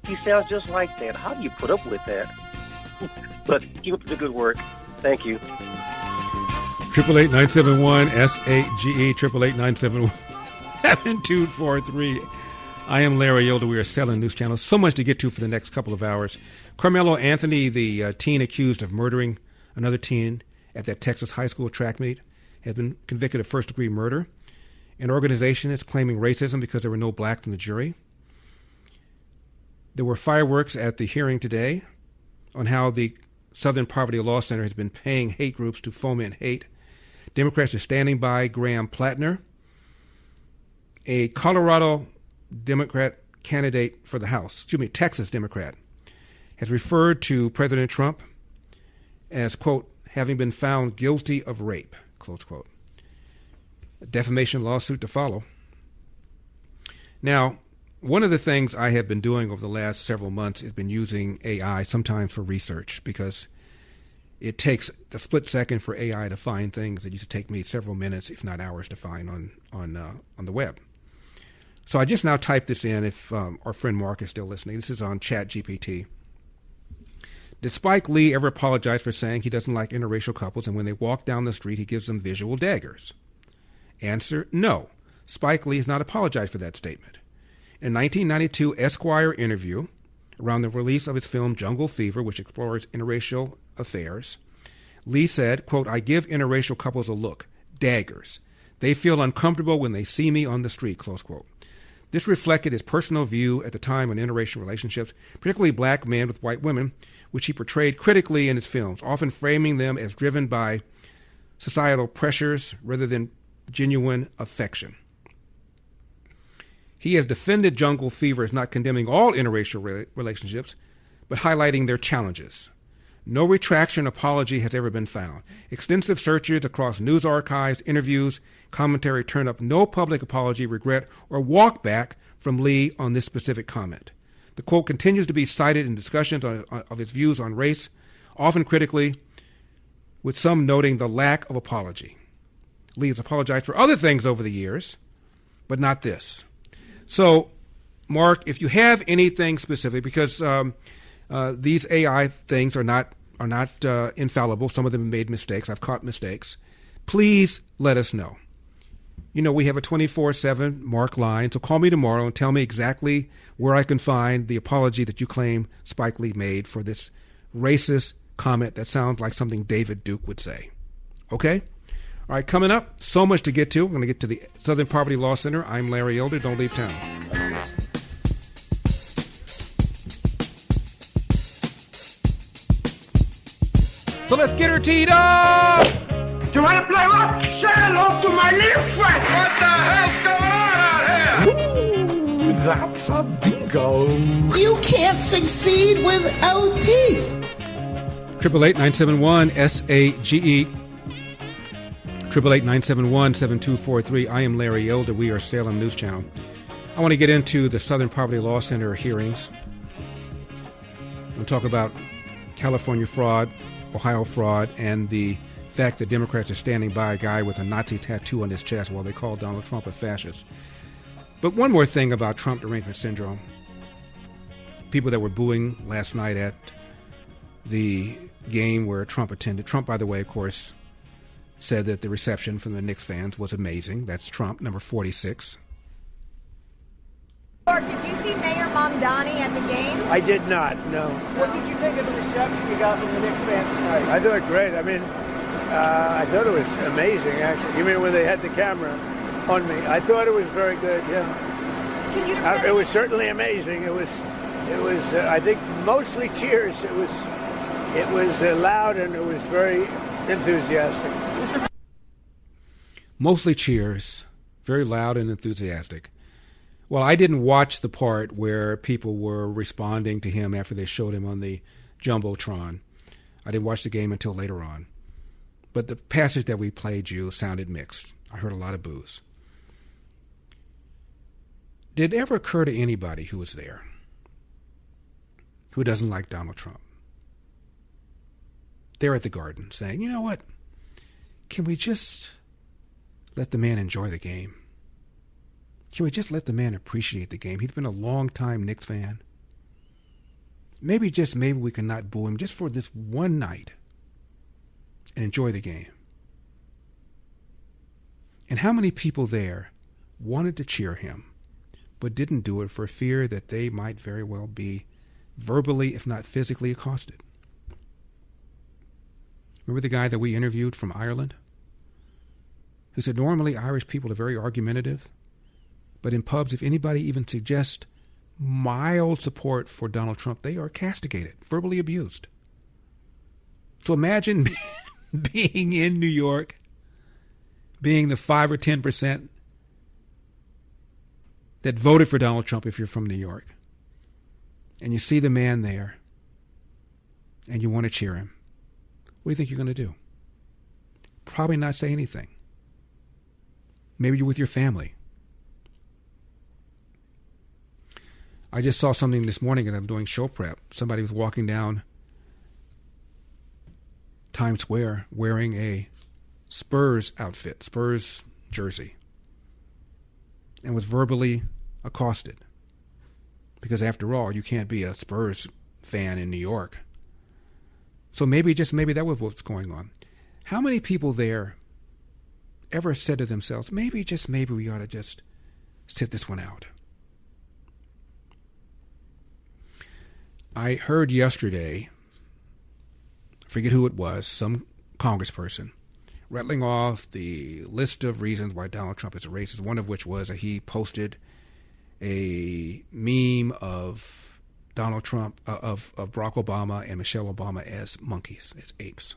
He sounds just like that. How do you put up with that? But keep up the good work. Thank you. 888-971-SAGE, 888-971-7243. I am Larry Elder. We are Selling News Channel. So much to get to for the next couple of hours. Karmelo Anthony, the teen accused of murdering another teen at that Texas high school track meet, has been convicted of first-degree murder. An organization is claiming racism because there were no blacks in the jury. There were fireworks at the hearing today on how the Southern Poverty Law Center has been paying hate groups to foment hate. Democrats are standing by Graham Plattner, a Colorado Democrat candidate for the House, Texas Democrat, has referred to President Trump as, quote, having been found guilty of rape, close quote. A defamation lawsuit to follow. Now, one of the things I have been doing over the last several months has been using AI sometimes for research, because it takes a split second for AI to find things that used to take me several minutes, if not hours, to find on the web. So I just now typed this in if our friend Mark is still listening. This is on ChatGPT. Did Spike Lee ever apologize for saying he doesn't like interracial couples, and when they walk down the street he gives them visual daggers? Answer, no. Spike Lee has not apologized for that statement. In a 1992 Esquire interview around the release of his film Jungle Fever, which explores interracial affairs, Lee said, quote, I give interracial couples a look, daggers. They feel uncomfortable when they see me on the street, close quote. This reflected his personal view at the time on interracial relationships, particularly black men with white women, which he portrayed critically in his films, often framing them as driven by societal pressures rather than genuine affection. He has defended Jungle Fever as not condemning all interracial relationships, but highlighting their challenges. No retraction apology has ever been found. Extensive searches across news archives, interviews, commentary turned up no public apology, regret, or walk back from Lee on this specific comment. The quote continues to be cited in discussions of his views on race, often critically, with some noting the lack of apology. Lee has apologized for other things over the years, but not this. So, Mark, if you have anything specific, because these AI things are not infallible. Some of them have made mistakes. I've caught mistakes. Please let us know. You know, we have a 24/7 Mark line, so call me tomorrow and tell me exactly where I can find the apology that you claim Spike Lee made for this racist comment that sounds like something David Duke would say. Okay? All right, coming up, so much to get to. We're going to get to the Southern Poverty Law Center. I'm Larry Elder. Don't leave town. So let's get her teed up! You want to play what? Say hello to my little friend. What the hell's going on out here? Ooh, that's a bingo. You can't succeed without teeth. 888-971-SAGE. 888-971-7243. I am Larry Elder. We are Salem News Channel. I want to get into the Southern Poverty Law Center hearings. We'll talk about California fraud, Ohio fraud, and the fact that Democrats are standing by a guy with a Nazi tattoo on his chest while they call Donald Trump a fascist. But one more thing about Trump derangement syndrome. People that were booing last night at the game where Trump attended. Trump, by the way, of course, said that the reception from the Knicks fans was amazing. That's Trump, number 46. Did you see Mayor Mamdani at the game? I did not, no. What did you think of the reception you got from the Knicks fans tonight? I thought great. I mean, I thought it was amazing, actually. You mean when they had the camera on me? I thought it was very good, yeah. It was certainly amazing. It was. I think, mostly cheers. It was loud and it was very enthusiastic. Mostly cheers, very loud and enthusiastic. Well, I didn't watch the part where people were responding to him after they showed him on the Jumbotron. I didn't watch the game until later on. But the passage that we played you sounded mixed. I heard a lot of boos. Did it ever occur to anybody who was there who doesn't like Donald Trump? They're at the Garden saying, you know what? Can we just let the man enjoy the game? Can we just let the man appreciate the game? He's been a long-time Knicks fan. Maybe we can not boo him just for this one night and enjoy the game. And how many people there wanted to cheer him but didn't do it for fear that they might very well be verbally, if not physically, accosted? Remember the guy that we interviewed from Ireland? Who said normally Irish people are very argumentative, but in pubs, if anybody even suggests mild support for Donald Trump, they are castigated, verbally abused. So imagine being in New York, being the 5 or 10% that voted for Donald Trump if you're from New York, and you see the man there, and you want to cheer him. What do you think you're going to do? Probably not say anything. Maybe you're with your family. I just saw something this morning as I'm doing show prep. Somebody was walking down Times Square wearing a Spurs outfit, Spurs jersey, and was verbally accosted. Because after all, you can't be a Spurs fan in New York. So maybe that was what's going on. How many people there ever said to themselves, maybe we ought to just sit this one out? I heard yesterday, I forget who it was, some congressperson, rattling off the list of reasons why Donald Trump is a racist, one of which was that he posted a meme of Donald Trump, of Barack Obama and Michelle Obama as monkeys, as apes.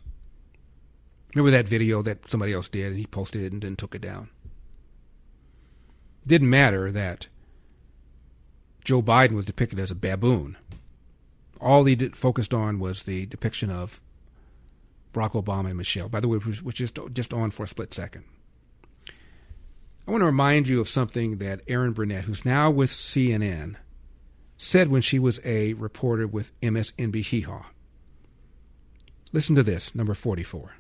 Remember that video that somebody else did and he posted it and then took it down? Didn't matter that Joe Biden was depicted as a baboon. All he focused on was the depiction of Barack Obama and Michelle. By the way, which was just on for a split second. I want to remind you of something that Erin Burnett, who's now with CNN, said when she was a reporter with MSNBC Hee-Haw. Listen to this, number 44.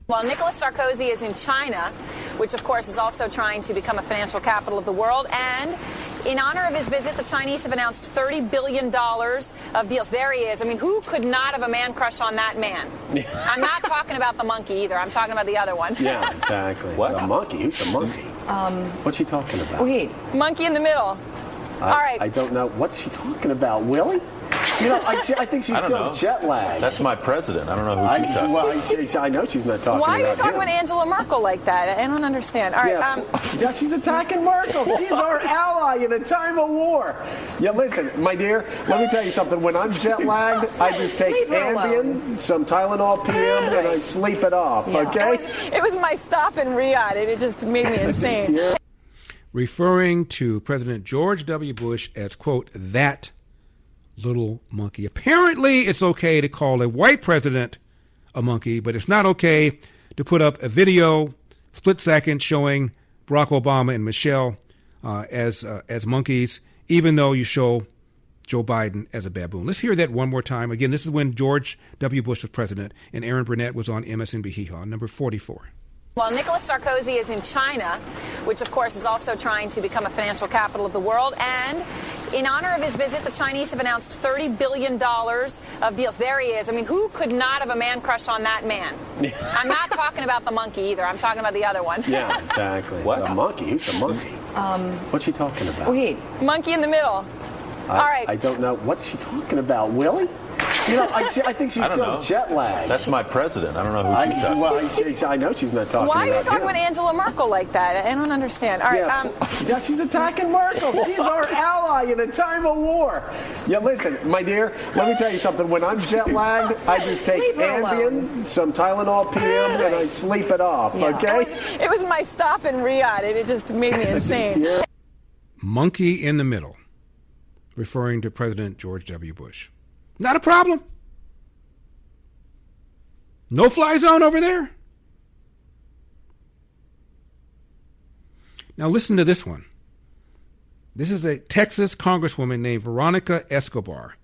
While Nicolas Sarkozy is in China, which of course is also trying to become a financial capital of the world, and in honor of his visit, the Chinese have announced $30 billion of deals. There he is. I mean, who could not have a man crush on that man? I'm not talking about the monkey either. I'm talking about the other one. Yeah, exactly. What? The monkey? Who's the monkey? What's she talking about? Wait. Monkey in the middle. All right. I don't know. What's she talking about? Willie? I think she's still jet lagged. That's my president. I don't know who she's talking about. I know she's not talking about Why are you talking him. about Angela Merkel like that? I don't understand. All right. Yeah, she's attacking Merkel. She's our ally in a time of war. Yeah, listen, my dear, let me tell you something. When I'm jet lagged, I just take Ambien, some Tylenol PM, and I sleep it off, okay? It was my stop in Riyadh. It just made me insane. Referring to President George W. Bush as, quote, that little monkey. Apparently, it's okay to call a white president a monkey, but it's not okay to put up a video, split second, showing Barack Obama and Michelle as monkeys, even though you show Joe Biden as a baboon. Let's hear that one more time. Again, this is when George W. Bush was president and Aaron Burnett was on MSNBC Hee Haw, number 44. While Nicolas Sarkozy is in China, which of course is also trying to become a financial capital of the world, and in honor of his visit, the Chinese have announced $30 billion of deals. There he is. I mean, who could not have a man crush on that man? I'm not talking about the monkey either. I'm talking about the other one. Yeah, exactly. What? The monkey? Who's the monkey? What's she talking about? Wait. Monkey in the middle. All right. I don't know. What's she talking about? Willie? I think she's still jet lagged. That's my president. I don't know who she's talking about. I know she's not talking about Why are you talking him. about Angela Merkel like that? I don't understand. All right. Yeah, she's attacking Merkel. She's our ally in a time of war. Yeah, listen, my dear, let me tell you something. When I'm jet lagged, I just take Ambien, some Tylenol PM, and I sleep it off, okay? It was my stop in Riyadh. It just made me insane. Monkey in the middle, referring to President George W. Bush. Not a problem. No fly zone over there. Now listen to this one. This is a Texas congresswoman named Veronica Escobar,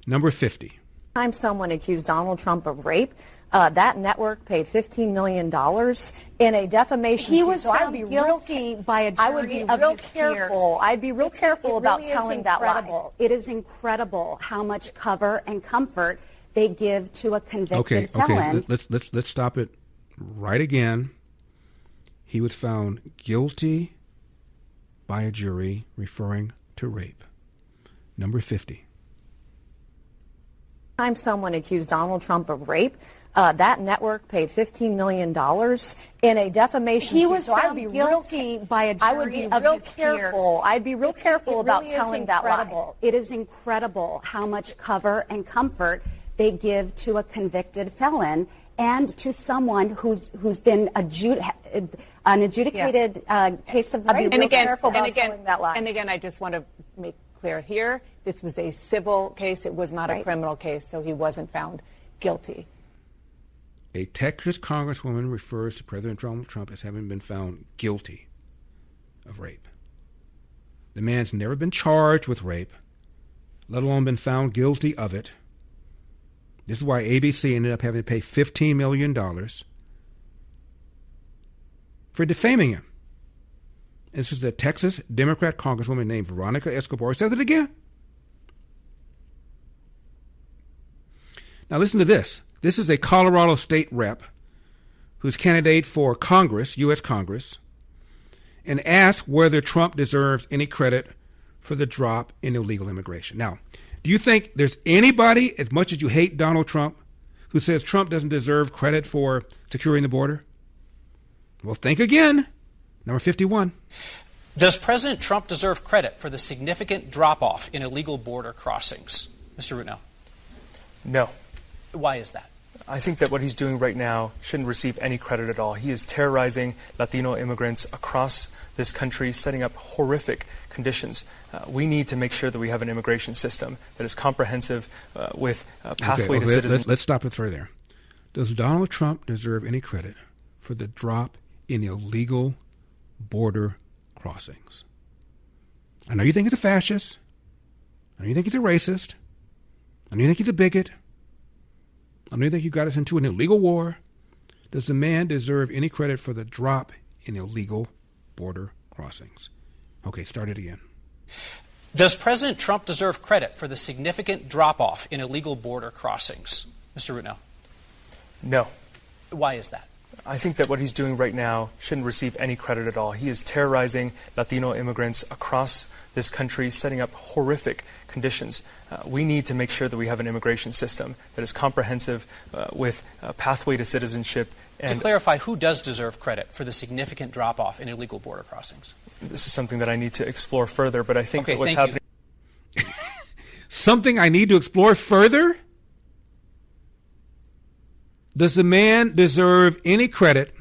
number 50. Time someone accused Donald Trump of rape. That network paid $15 million in a defamation suit. He was found guilty by a jury. I would be real careful. I'd be real careful about telling that lie. It is incredible how much cover and comfort they give to a convicted felon. Okay, let's stop it right again. He was found guilty by a jury referring to rape. Number 50. Time someone accused Donald Trump of rape. That network paid $15 million in a defamation suit. He was found guilty by a jury. I would be real careful. I'd be real careful about telling that lie. It is incredible how much cover and comfort they give to a convicted felon and to someone who's been an adjudicated case of rape. And again, I just want to make clear here, this was a civil case. It was not a criminal case, so he wasn't found guilty. A Texas congresswoman refers to President Donald Trump as having been found guilty of rape. The man's never been charged with rape, let alone been found guilty of it. This is why ABC ended up having to pay $15 million for defaming him. This is a Texas Democrat congresswoman named Veronica Escobar. Says it again. Now listen to this. This is a Colorado state rep who's candidate for Congress, U.S. Congress, and asked whether Trump deserves any credit for the drop in illegal immigration. Now, do you think there's anybody, as much as you hate Donald Trump, who says Trump doesn't deserve credit for securing the border? Well, think again. Number 51. Does President Trump deserve credit for the significant drop-off in illegal border crossings? Mr. Rutnow. No. Why is that? I think that what he's doing right now shouldn't receive any credit at all. He is terrorizing Latino immigrants across this country, setting up horrific conditions. We need to make sure that we have an immigration system that is comprehensive with a pathway to citizenship. Let's stop it right there. Does Donald Trump deserve any credit for the drop in illegal border crossings? I know you think he's a fascist. I know you think he's a racist. I know you think he's a bigot. I know you think you got us into an illegal war. Does the man deserve any credit for the drop in illegal border crossings? Okay, start it again. Does President Trump deserve credit for the significant drop-off in illegal border crossings? Mr. Rutnow. No. Why is that? I think that what he's doing right now shouldn't receive any credit at all. He is terrorizing Latino immigrants across this country, setting up horrific conditions. We need to make sure that we have an immigration system that is comprehensive with a pathway to citizenship. To clarify, who does deserve credit for the significant drop-off in illegal border crossings? This is something that I need to explore further, but I think that what's happening... Something I need to explore further? Does the man deserve any credit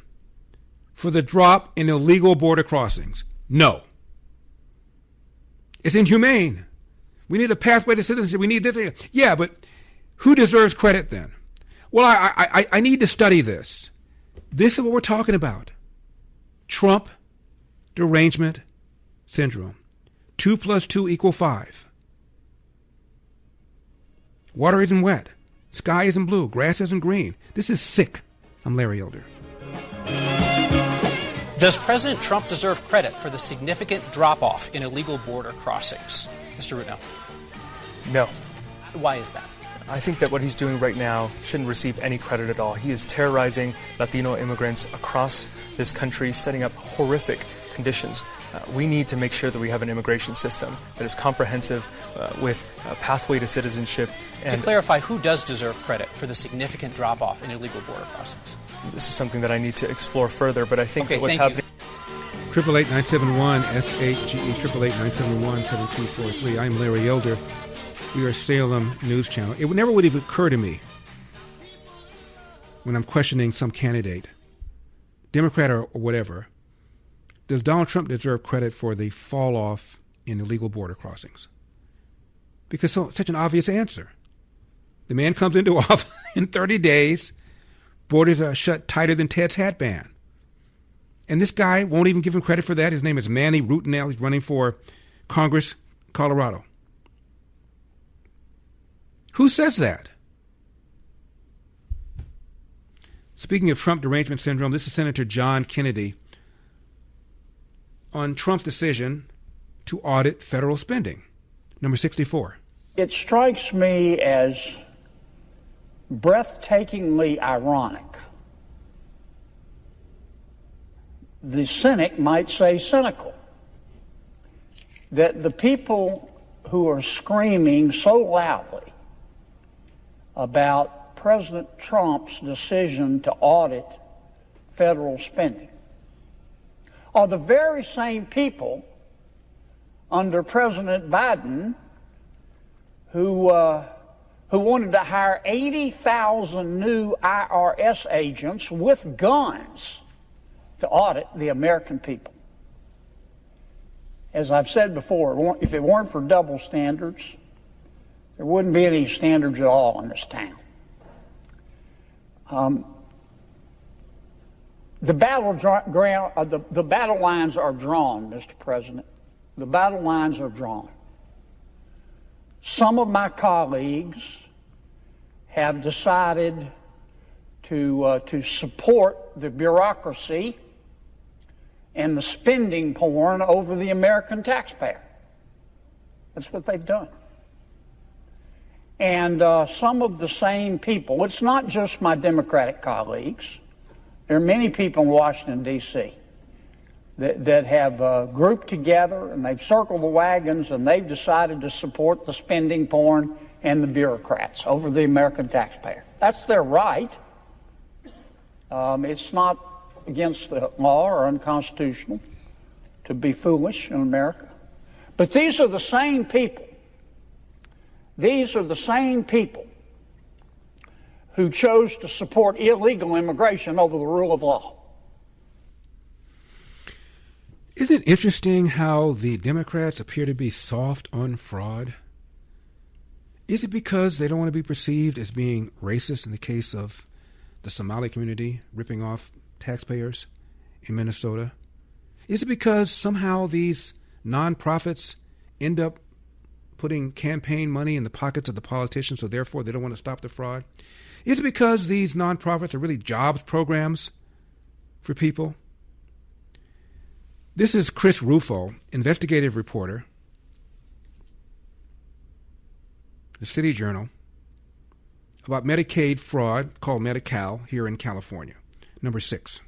for the drop in illegal border crossings? No. It's inhumane. We need a pathway to citizenship. We need this. Yeah, but who deserves credit then? Well, I need to study this. This is what we're talking about. Trump derangement syndrome. 2 + 2 = 5. Water isn't wet. Sky isn't blue. Grass isn't green. This is sick. I'm Larry Elder. Does President Trump deserve credit for the significant drop-off in illegal border crossings? Mr. Rudnell. No. Why is that? I think that what he's doing right now shouldn't receive any credit at all. He is terrorizing Latino immigrants across this country, setting up horrific conditions. We need to make sure that we have an immigration system that is comprehensive with a pathway to citizenship. To clarify, who does deserve credit for the significant drop-off in illegal border crossings? This is something that I need to explore further, but I think that what's happening... 888-971-SHGE, 888-971-7243. I'm Larry Elder. We are Salem News Channel. It never would have occurred to me when I'm questioning some candidate, Democrat or whatever, does Donald Trump deserve credit for the fall off in illegal border crossings? Because such an obvious answer. The man comes into office in 30 days, borders are shut tighter than Ted's hat band. And this guy won't even give him credit for that. His name is Manny Rudnell. He's running for Congress, Colorado. Who says that? Speaking of Trump derangement syndrome, this is Senator John Kennedy on Trump's decision to audit federal spending. Number 64. It strikes me as breathtakingly ironic. The cynic might say cynical, that the people who are screaming so loudly about President Trump's decision to audit federal spending are the very same people under President Biden who wanted to hire 80,000 new IRS agents with guns to audit the American people. As I've said before, if it weren't for double standards, there wouldn't be any standards at all in this town. The battle lines are drawn, Mr. President. The battle lines are drawn. Some of my colleagues have decided to support the bureaucracy and the spending porn over the American taxpayer. That's what they've done. And some of the same people, it's not just my Democratic colleagues, there are many people in Washington, D.C. that have grouped together and they've circled the wagons and they've decided to support the spending porn and the bureaucrats over the American taxpayer. That's their right. It's not against the law or unconstitutional to be foolish in America. But these are the same people. These are the same people who chose to support illegal immigration over the rule of law. Isn't it interesting how the Democrats appear to be soft on fraud? Is it because they don't want to be perceived as being racist in the case of the Somali community ripping off taxpayers in Minnesota? Is it because somehow these nonprofits end up putting campaign money in the pockets of the politicians, so therefore they don't want to stop the fraud? Is it because these nonprofits are really jobs programs for people? This is Chris Rufo, investigative reporter, the City Journal, about Medicaid fraud called Medi-Cal here in California. number 6.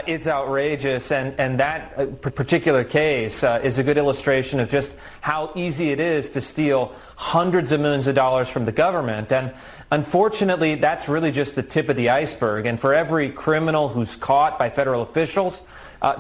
It's outrageous, and that particular case is a good illustration of just how easy it is to steal hundreds of millions of dollars from the government. And unfortunately, that's really just the tip of the iceberg. And for every criminal who's caught by federal officials,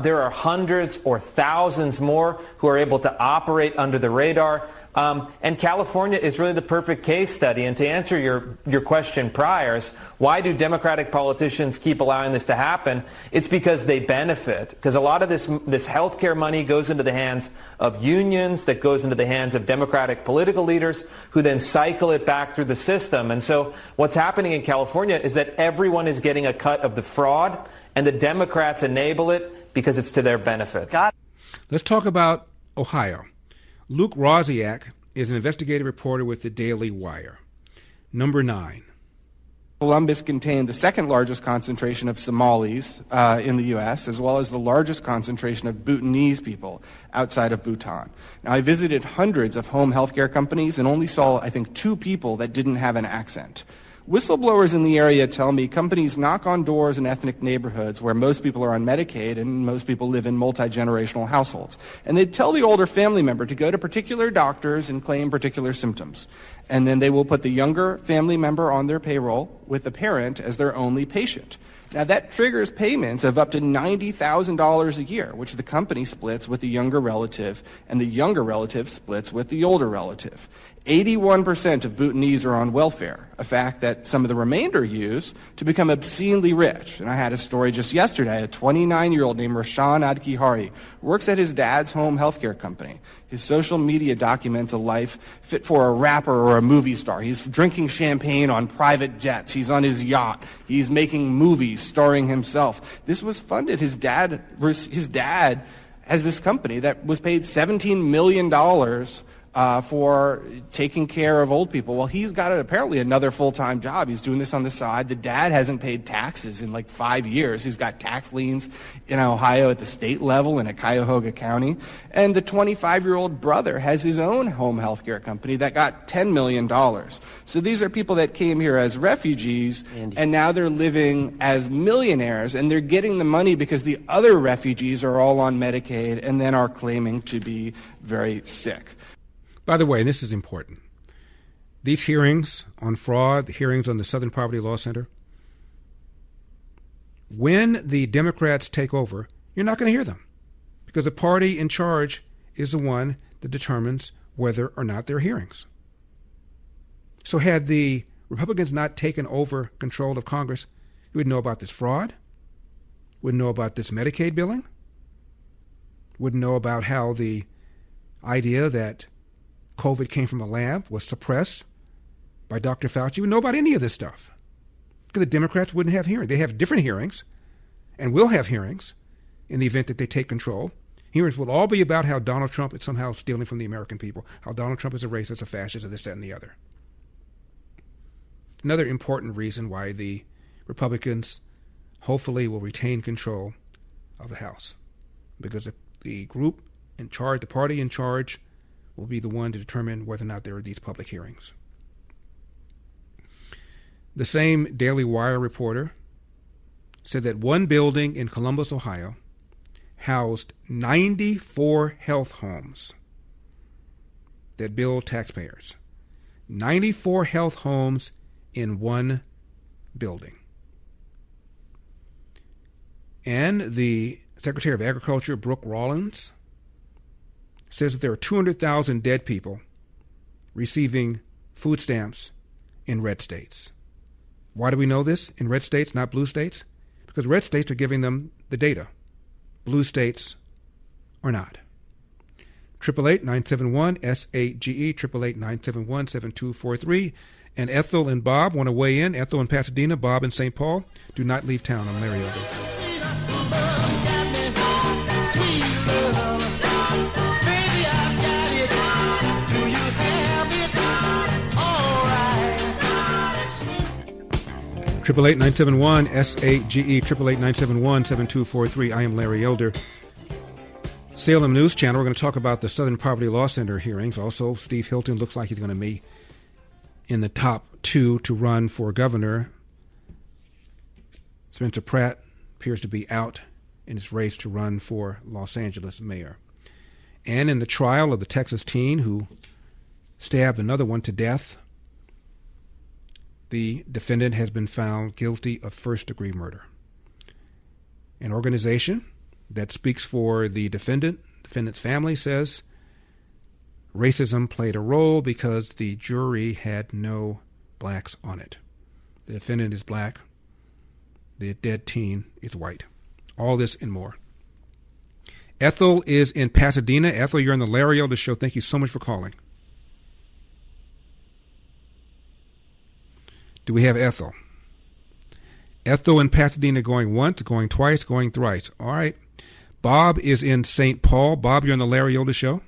there are hundreds or thousands more who are able to operate under the radar. And California is really the perfect case study. And to answer your question prior, is why do Democratic politicians keep allowing this to happen? It's because they benefit. Because a lot of this healthcare money goes into the hands of unions, that goes into the hands of Democratic political leaders, who then cycle it back through the system. And so what's happening in California is that everyone is getting a cut of the fraud, and the Democrats enable it because it's to their benefit. Let's talk about Ohio. Luke Rosiak is an investigative reporter with the Daily Wire. Number 9. Columbus contained the second largest concentration of Somalis in the U.S., as well as the largest concentration of Bhutanese people outside of Bhutan. Now, I visited hundreds of home health care companies and only saw, I think, 2 people that didn't have an accent. Whistleblowers in the area tell me companies knock on doors in ethnic neighborhoods where most people are on Medicaid and most people live in multi-generational households. And they tell the older family member to go to particular doctors and claim particular symptoms. And then they will put the younger family member on their payroll with the parent as their only patient. Now, that triggers payments of up to $90,000 a year, which the company splits with the younger relative, and the younger relative splits with the older relative. 81% of Bhutanese are on welfare, a fact that some of the remainder use to become obscenely rich. And I had a story just yesterday. A 29-year-old named Rashan Adkihari works at his dad's home healthcare company. His social media documents a life fit for a rapper or a movie star. He's drinking champagne on private jets. He's on his yacht. He's making movies starring himself. This was funded. His dad has this company that was paid $17 million for taking care of old people. Well, he's got apparently another full-time job. He's doing this on the side. The dad hasn't paid taxes in like 5 years. He's got tax liens in Ohio at the state level and at Cuyahoga County. And the 25-year-old brother has his own home health care company that got $10 million. So these are people that came here as refugees, and now they're living as millionaires, and they're getting the money because the other refugees are all on Medicaid and then are claiming to be very sick. By the way, this is important. These hearings on fraud, the hearings on the Southern Poverty Law Center, when the Democrats take over, you're not going to hear them because the party in charge is the one that determines whether or not there are hearings. So had the Republicans not taken over control of Congress, you would know about this fraud, wouldn't know about this Medicaid billing, wouldn't know about how the idea that COVID came from a lab was suppressed by Dr. Fauci. You would know about any of this stuff. Because the Democrats wouldn't have hearings. They have different hearings and will have hearings in the event that they take control. Hearings will all be about how Donald Trump is somehow stealing from the American people, how Donald Trump is a racist, a fascist, or this, that, and the other. Another important reason why the Republicans hopefully will retain control of the House. Because the group in charge, the party in charge, will be the one to determine whether or not there are these public hearings. The same Daily Wire reporter said that one building in Columbus, Ohio, housed 94 health homes that billed taxpayers. 94 health homes in one building. And the Secretary of Agriculture, Brooke Rollins, says that there are 200,000 dead people receiving food stamps in red states. Why do we know this? In red states, not blue states? Because red states are giving them the data. Blue states are not. 888-971-SAGE, 888-971-7243. And Ethel and Bob want to weigh in. Ethel in Pasadena, Bob in St. Paul. Do not leave town. I'm Larry Elder. 888-971-SAGE, 888-971-7243. I am Larry Elder. Salem News Channel, we're going to talk about the Southern Poverty Law Center hearings. Also, Steve Hilton looks like he's going to be in the top 2 to run for governor Spencer Pratt appears to be out in his race to run for Los Angeles mayor. And in the trial of the Texas teen who stabbed another one to death, the defendant has been found guilty of first-degree murder. An organization that speaks for the defendant's family, says racism played a role because the jury had no blacks on it. The defendant is black. The dead teen is white. All this and more. Ethel is in Pasadena. Ethel, you're on the Larry Elder Show. Thank you so much for calling. Do we have Ethel? Ethel in Pasadena going once, going twice, going thrice. All right. Bob is in St. Paul. Bob, you're on the Larry Elder Show.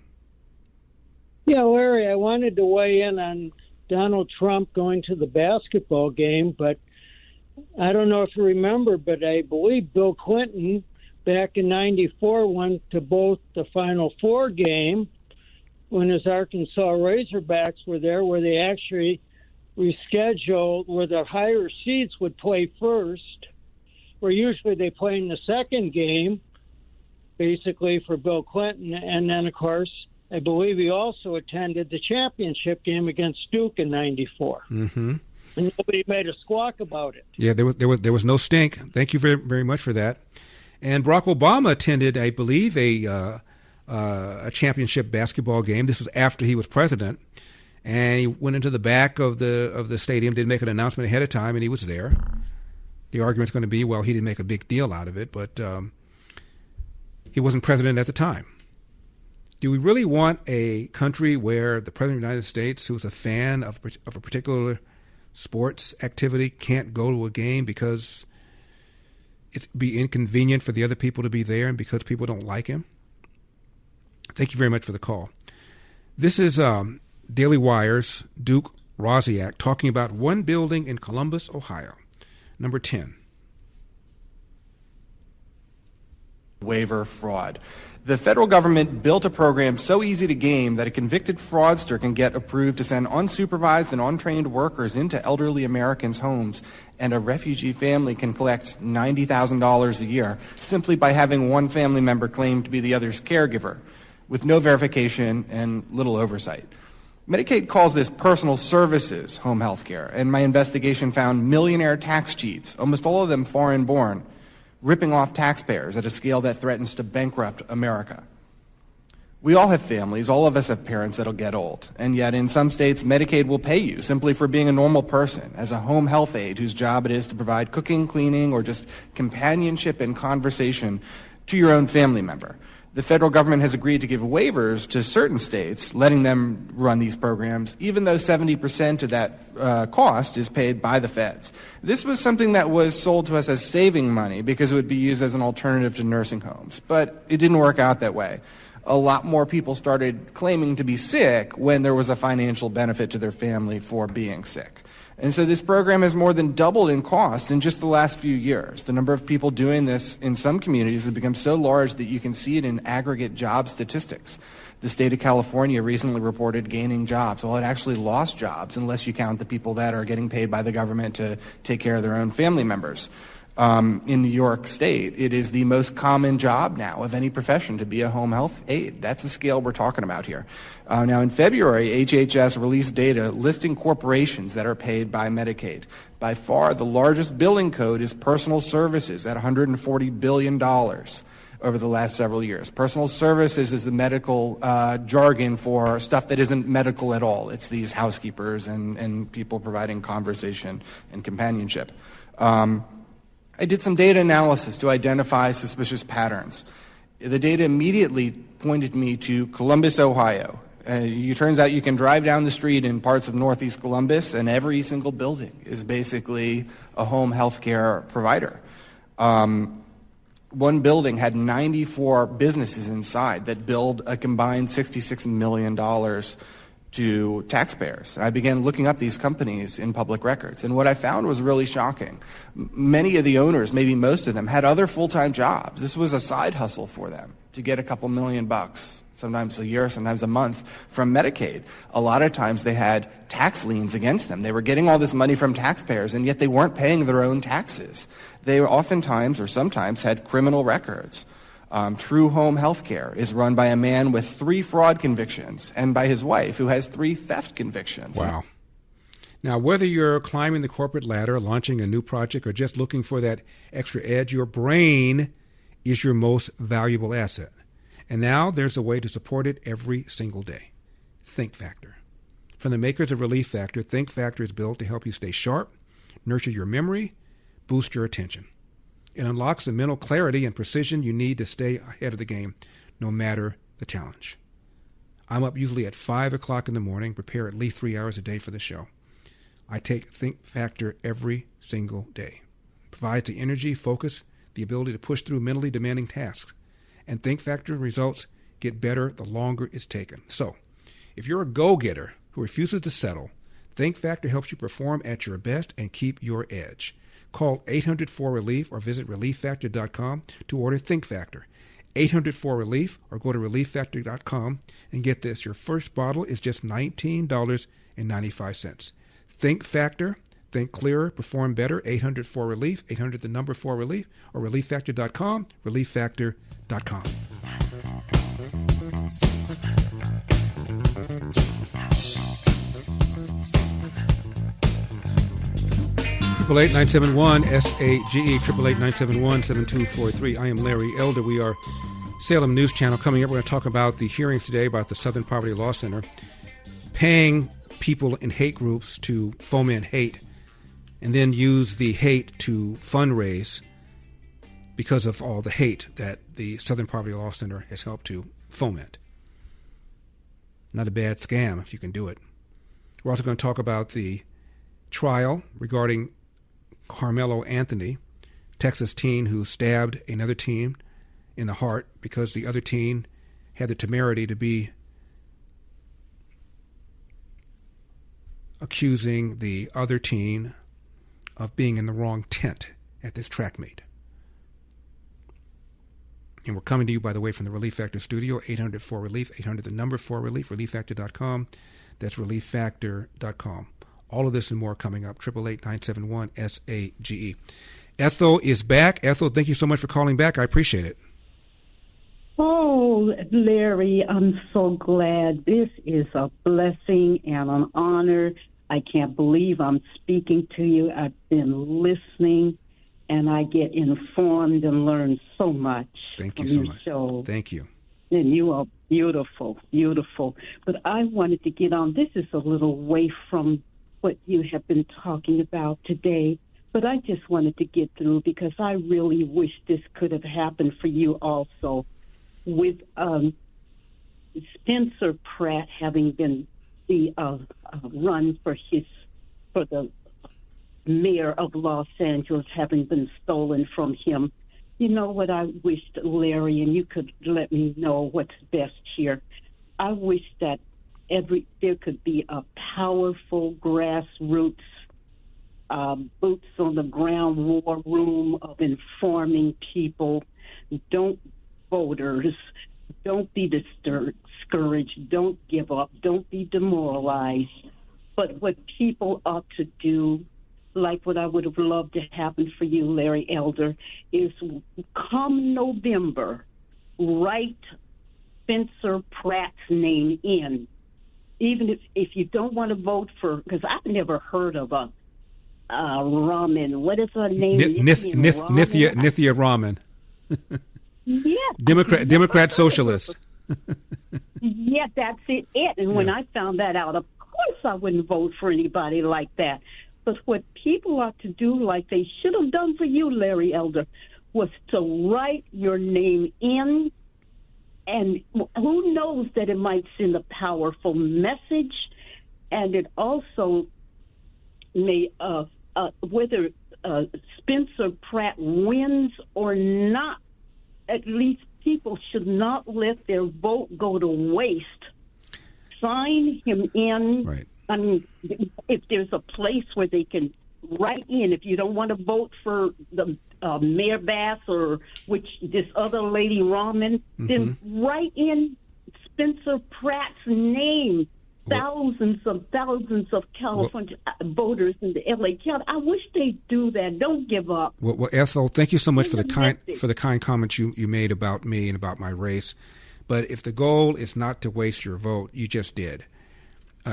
Yeah, Larry, I wanted to weigh in on Donald Trump going to the basketball game, but I don't know if you remember, but I believe Bill Clinton back in '94 went to both the Final Four game when his Arkansas Razorbacks were there, where they actually rescheduled where the higher seeds would play first, where usually they play in the second game, basically for Bill Clinton. And then, of course, I believe he also attended the championship game against Duke in '94. Mm-hmm. And nobody made a squawk about it. Yeah, there was no stink. Thank you very, very much for that. And Barack Obama attended, I believe, a championship basketball game. This was after he was president, and he went into the back of the stadium, didn't make an announcement ahead of time, and he was there. The argument's going to be, well, he didn't make a big deal out of it, but he wasn't president at the time. Do we really want a country where the president of the United States, who's a fan of a particular sports activity, can't go to a game because it'd be inconvenient for the other people to be there and because people don't like him? Thank you very much for the call. This is Daily Wire's Duke Rosiak talking about one building in Columbus, Ohio. Number 10. Waiver fraud. The federal government built a program so easy to game that a convicted fraudster can get approved to send unsupervised and untrained workers into elderly Americans' homes, and a refugee family can collect $90,000 a year simply by having one family member claim to be the other's caregiver, with no verification and little oversight. Medicaid calls this personal services home health care, and my investigation found millionaire tax cheats, almost all of them foreign-born, ripping off taxpayers at a scale that threatens to bankrupt America. We all have families, all of us have parents that'll get old, and yet in some states Medicaid will pay you simply for being a normal person, as a home health aide whose job it is to provide cooking, cleaning, or just companionship and conversation to your own family member. The federal government has agreed to give waivers to certain states, letting them run these programs, even though 70% of that cost is paid by the feds. This was something that was sold to us as saving money because it would be used as an alternative to nursing homes, but it didn't work out that way. A lot more people started claiming to be sick when there was a financial benefit to their family for being sick. And so this program has more than doubled in cost in just the last few years. The number of people doing this in some communities has become so large that you can see it in aggregate job statistics. The state of California recently reported gaining jobs. Well, it actually lost jobs unless you count the people that are getting paid by the government to take care of their own family members. In New York State, it is the most common job now of any profession to be a home health aide. That's the scale we're talking about here. Now, in February, HHS released data listing corporations that are paid by Medicaid. By far, the largest billing code is personal services at $140 billion over the last several years. Personal services is the medical jargon for stuff that isn't medical at all. It's these housekeepers and people providing conversation and companionship. I did some data analysis to identify suspicious patterns. The data immediately pointed me to Columbus, Ohio. It turns out you can drive down the street in parts of northeast Columbus, and every single building is basically a home health care provider. One building had 94 businesses inside that billed a combined $66 million to taxpayers. I began looking up these companies in public records, and what I found was really shocking. Many of the owners, maybe most of them, had other full-time jobs. This was a side hustle for them to get a couple $1,000,000, sometimes a year, sometimes a month, from Medicaid. A lot of times they had tax liens against them. They were getting all this money from taxpayers, and yet they weren't paying their own taxes. They oftentimes, or sometimes, had criminal records. True Home Healthcare is run by a man with 3 fraud convictions and by his wife who has 3 theft convictions. Wow. Now, whether you're climbing the corporate ladder, launching a new project, or just looking for that extra edge, your brain is your most valuable asset. And now there's a way to support it every single day. Think Factor. From the makers of Relief Factor, Think Factor is built to help you stay sharp, nurture your memory, boost your attention. It unlocks the mental clarity and precision you need to stay ahead of the game, no matter the challenge. I'm up usually at 5 o'clock in the morning, prepare at least 3 hours a day for the show. I take Think Factor every single day. Provides the energy, focus, the ability to push through mentally demanding tasks. And Think Factor results get better the longer it's taken. So, if you're a go-getter who refuses to settle, Think Factor helps you perform at your best and keep your edge. Call 800-4RELIEF or visit ReliefFactor.com to order Think Factor. 800-4RELIEF or go to ReliefFactor.com and get this. Your first bottle is just $19.95. Think Factor. Think clearer. Perform better. 800-4RELIEF. 800-4RELIEF or ReliefFactor.com. ReliefFactor.com. 888-971-SAGE, 888-971-7243. I am Larry Elder. We are Salem News Channel. Coming up, we're going to talk about the hearings today about the Southern Poverty Law Center paying people in hate groups to foment hate and then use the hate to fundraise because of all the hate that the Southern Poverty Law Center has helped to foment. Not a bad scam if you can do it. We're also going to talk about the trial regarding Karmelo Anthony, Texas teen who stabbed another teen in the heart because the other teen had the temerity to be accusing the other teen of being in the wrong tent at this track meet. And we're coming to you, by the way, from the Relief Factor studio, 800-4RELIEF, 800-4RELIEF, ReliefFactor.com. That's ReliefFactor.com. All of this and more coming up. 888-971-SAGE. Ethel is back. Ethel, thank you so much for calling back. I appreciate it. Oh, Larry, I'm so glad. This is a blessing and an honor. I can't believe I'm speaking to you. I've been listening, and I get informed and learn so much. Thank you so much. Show. Thank you. And you are beautiful, beautiful. But I wanted to get on. This is a little away from what you have been talking about today, but I just wanted to get through because I really wish this could have happened for you also. With Spencer Pratt having been the run for the mayor of Los Angeles having been stolen from him. You know what I wished, Larry, and you could let me know what's best here. I wish that there could be a powerful grassroots, boots on the ground war room of informing people. Voters, don't be discouraged, don't give up, don't be demoralized. But what people ought to do, like what I would have loved to happen for you, Larry Elder, is come November, write Spencer Pratt's name in. Even if you don't want to vote for, because I've never heard of a Raman. What is her name? Nithya Raman. Yeah. Democrat socialist. Yeah, that's it. And when I found that out, of course I wouldn't vote for anybody like that. But what people ought to do, like they should have done for you, Larry Elder, was to write your name in. And who knows that it might send a powerful message. And it also may, whether Spencer Pratt wins or not, at least people should not let their vote go to waste sign him in. Right. I mean, if there's a place where they can write in, if you don't want to vote for the Mayor Bass or this other lady Rahman, then write in Spencer Pratt's name. Thousands of California voters in the LA County. I wish they'd do that. Don't give up. Well, Ethel, thank you so much for the kind comments you made about me and about my race. But if the goal is not to waste your vote, you just did.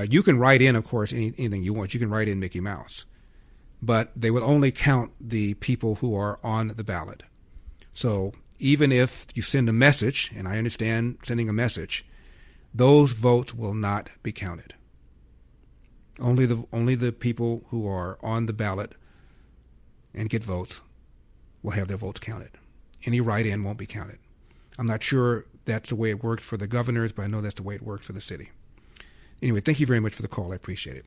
You can write in, of course, anything you want. You can write in Mickey Mouse. But they will only count the people who are on the ballot. So even if you send a message, and I understand sending a message, those votes will not be counted. Only the people who are on the ballot and get votes will have their votes counted. Any write-in won't be counted. I'm not sure that's the way it worked for the governors, but I know that's the way it worked for the city. Anyway, thank you very much for the call. I appreciate it.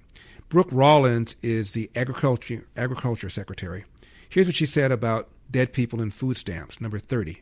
Brooke Rollins is the Agriculture Secretary. Here's what she said about dead people and food stamps, number 30.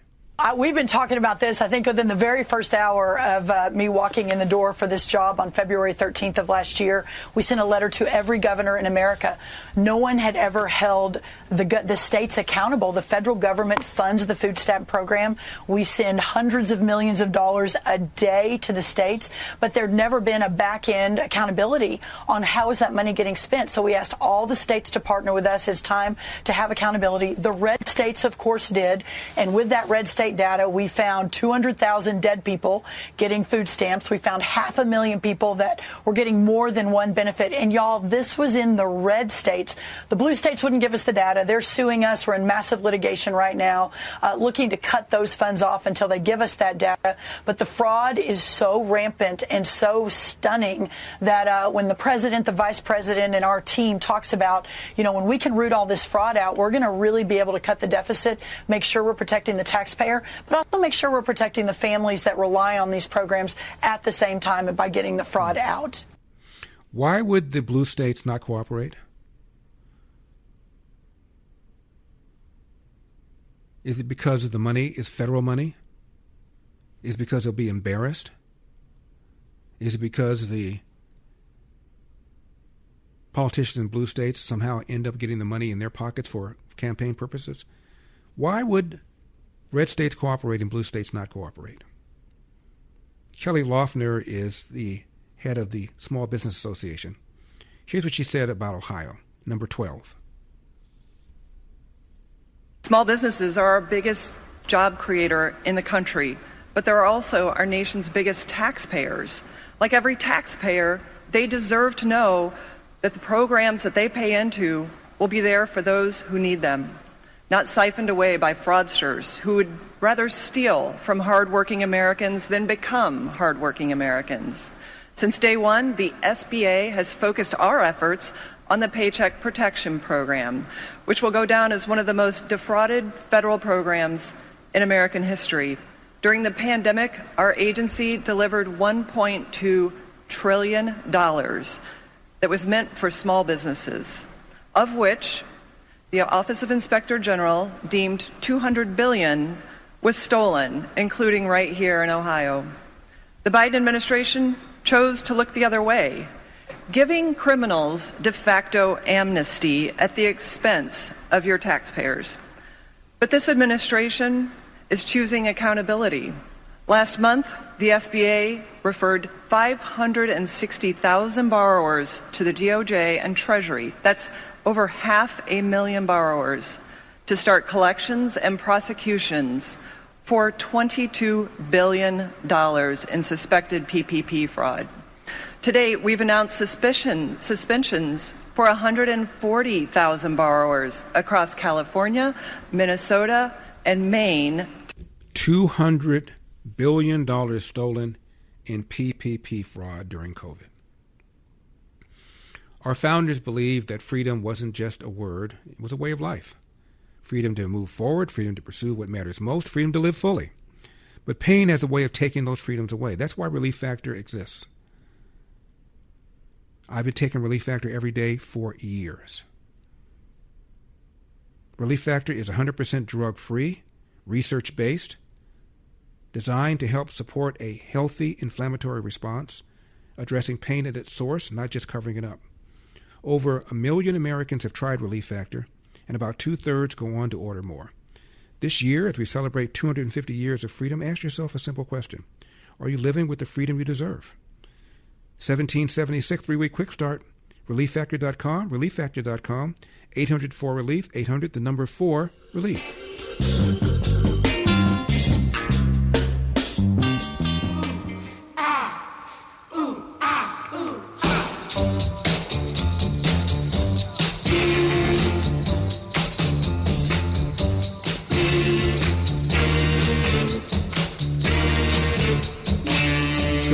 We've been talking about this, I think, within the very first hour of me walking in the door for this job on February 13th of last year. We sent a letter to every governor in America. No one had ever held the states accountable. The federal government funds the food stamp program. We send hundreds of millions of dollars a day to the states, but there'd never been a back-end accountability on how is that money getting spent. So we asked all the states to partner with us. It's time to have accountability. The red states, of course, did. And with that red state data, we found 200,000 dead people getting food stamps. We found 500,000 people that were getting more than one benefit. And y'all, this was in the red states. The blue states wouldn't give us the data. They're suing us. We're in massive litigation right now, looking to cut those funds off until they give us that data. But the fraud is so rampant and so stunning that when the president, the vice president, and our team talks about, when we can root all this fraud out, we're going to really be able to cut the deficit, make sure we're protecting the taxpayer, but also make sure we're protecting the families that rely on these programs at the same time and by getting the fraud out. Why would the blue states not cooperate? Is it because of the money is federal money? Is it because they'll be embarrassed? Is it because the politicians in blue states somehow end up getting the money in their pockets for campaign purposes? Why would red states cooperate and blue states not cooperate? Kelly Loeffner is the head of the Small Business Association. Here's what she said about Ohio, number 12. Small businesses are our biggest job creator in the country, but they're also our nation's biggest taxpayers. Like every taxpayer, they deserve to know that the programs that they pay into will be there for those who need them, not siphoned away by fraudsters who would rather steal from hardworking Americans than become hardworking Americans. Since day one, the SBA has focused our efforts on the Paycheck Protection Program, which will go down as one of the most defrauded federal programs in American history. During the pandemic, our agency delivered $1.2 trillion that was meant for small businesses, of which the Office of Inspector General deemed $200 billion was stolen, including right here in Ohio. The Biden administration chose to look the other way, giving criminals de facto amnesty at the expense of your taxpayers. But this administration is choosing accountability. Last month, the SBA referred 560,000 borrowers to the DOJ and Treasury. That's over 500,000 borrowers to start collections and prosecutions for $22 billion in suspected PPP fraud. Today, we've announced suspensions for 140,000 borrowers across California, Minnesota, and Maine. $200 billion stolen in PPP fraud during COVID. Our founders believed that freedom wasn't just a word, it was a way of life. Freedom to move forward, freedom to pursue what matters most, freedom to live fully. But pain has a way of taking those freedoms away. That's why Relief Factor exists. I've been taking Relief Factor every day for years. Relief Factor is 100% drug-free, research-based, designed to help support a healthy inflammatory response, addressing pain at its source, not just covering it up. Over 1 million Americans have tried Relief Factor, and about 2/3 go on to order more. This year, as we celebrate 250 years of freedom, ask yourself a simple question. Are you living with the freedom you deserve? 1776 3-week quick start. ReliefFactor.com, ReliefFactor.com, 800-4-RELIEF, 800, the number 4-RELIEF.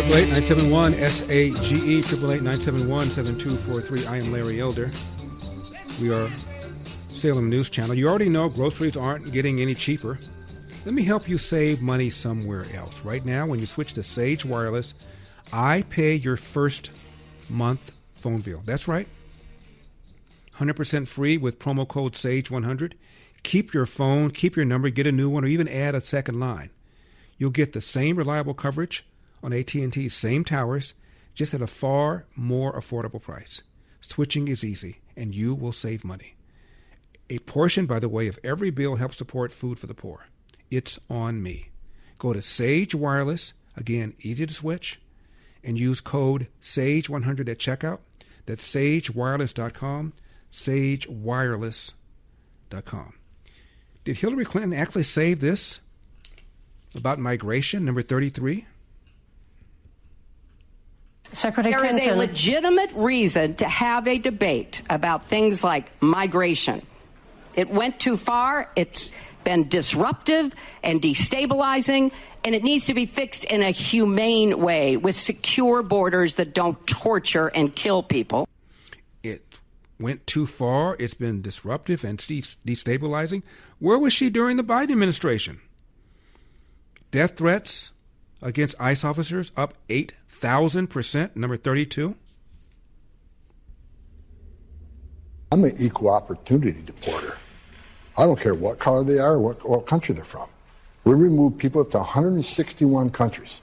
Eight 971 SAGE 888-971-7243. I am Larry Elder. We are Salem News Channel. You already know groceries aren't getting any cheaper. Let me help you save money somewhere else. Right now, when you switch to Sage Wireless, I pay your first month phone bill. That's right. 100% free with promo code SAGE100. Keep your phone, keep your number, get a new one, or even add a second line. You'll get the same reliable coverage on AT&T's same towers, just at a far more affordable price. Switching is easy, and you will save money. A portion, by the way, of every bill helps support food for the poor. It's on me. Go to Sage Wireless, again, easy to switch, and use code SAGE100 at checkout. That's sagewireless.com, sagewireless.com. Did Hillary Clinton actually say this about migration, number 33? Secretary Clinton. There is a legitimate reason to have a debate about things like migration. It went too far. It's been disruptive and destabilizing, and it needs to be fixed in a humane way with secure borders that don't torture and kill people. It went too far. It's been disruptive and destabilizing. Where was she during the Biden administration? Death threats against ICE officers up 8,000%, number 32. I'm an equal opportunity deporter. I don't care what color they are or what country they're from. We remove people up to 161 countries,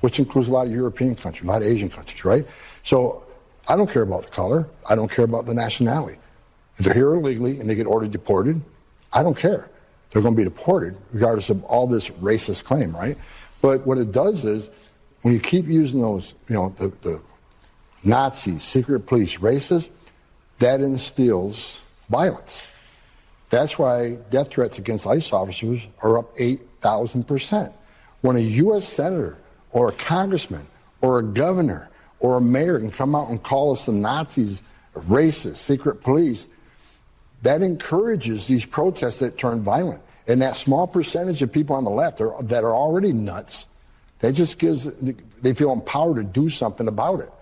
which includes a lot of European countries, a lot of Asian countries, right? So I don't care about the color. I don't care about the nationality. If they're here illegally and they get ordered deported, I don't care. They're going to be deported regardless of all this racist claim, right? But what it does is, when you keep using those, the Nazis, secret police, racists, that instills violence. That's why death threats against ICE officers are up 8,000%. When a U.S. senator or a congressman or a governor or a mayor can come out and call us the Nazis, racists, secret police, that encourages these protests that turn violent. And that small percentage of people on the left that are already nuts, they feel empowered to do something about it.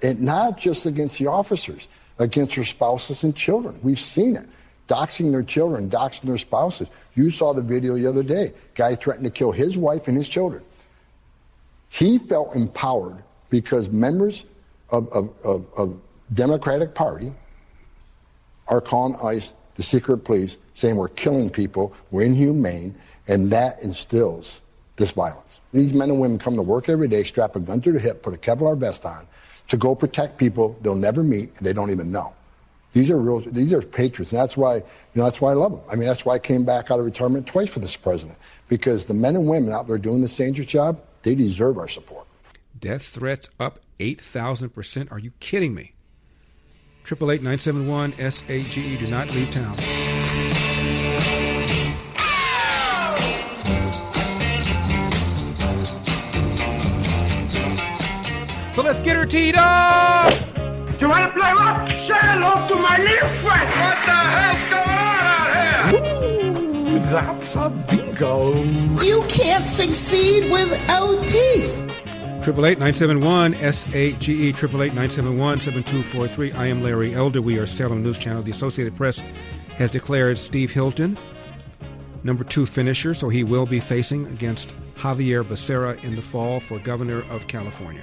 And not just against the officers, against their spouses and children. We've seen it. Doxing their children, doxing their spouses. You saw the video the other day. Guy threatened to kill his wife and his children. He felt empowered because members of Democratic Party are calling ICE the secret police, saying we're killing people, we're inhumane, and that instills this violence. These men and women come to work every day, strap a gun to their hip, put a Kevlar vest on, to go protect people they'll never meet and they don't even know. These are patriots, and that's why I love them. I mean, that's why I came back out of retirement twice for this president, because the men and women out there doing this dangerous job, they deserve our support. Death threats up 8,000%. Are you kidding me? 888-971-SAGE. Do not leave town. So let's get her teed up! You want to play what? Say hello to my little friend! What the hell's going on out here? Ooh, that's a bingo. You can't succeed without teeth. 888-971-SAGE, 888-971-7243. I am Larry Elder. We are Salem News Channel. The Associated Press has declared Steve Hilton number 2 finisher, so he will be facing against Javier Becerra in the fall for governor of California.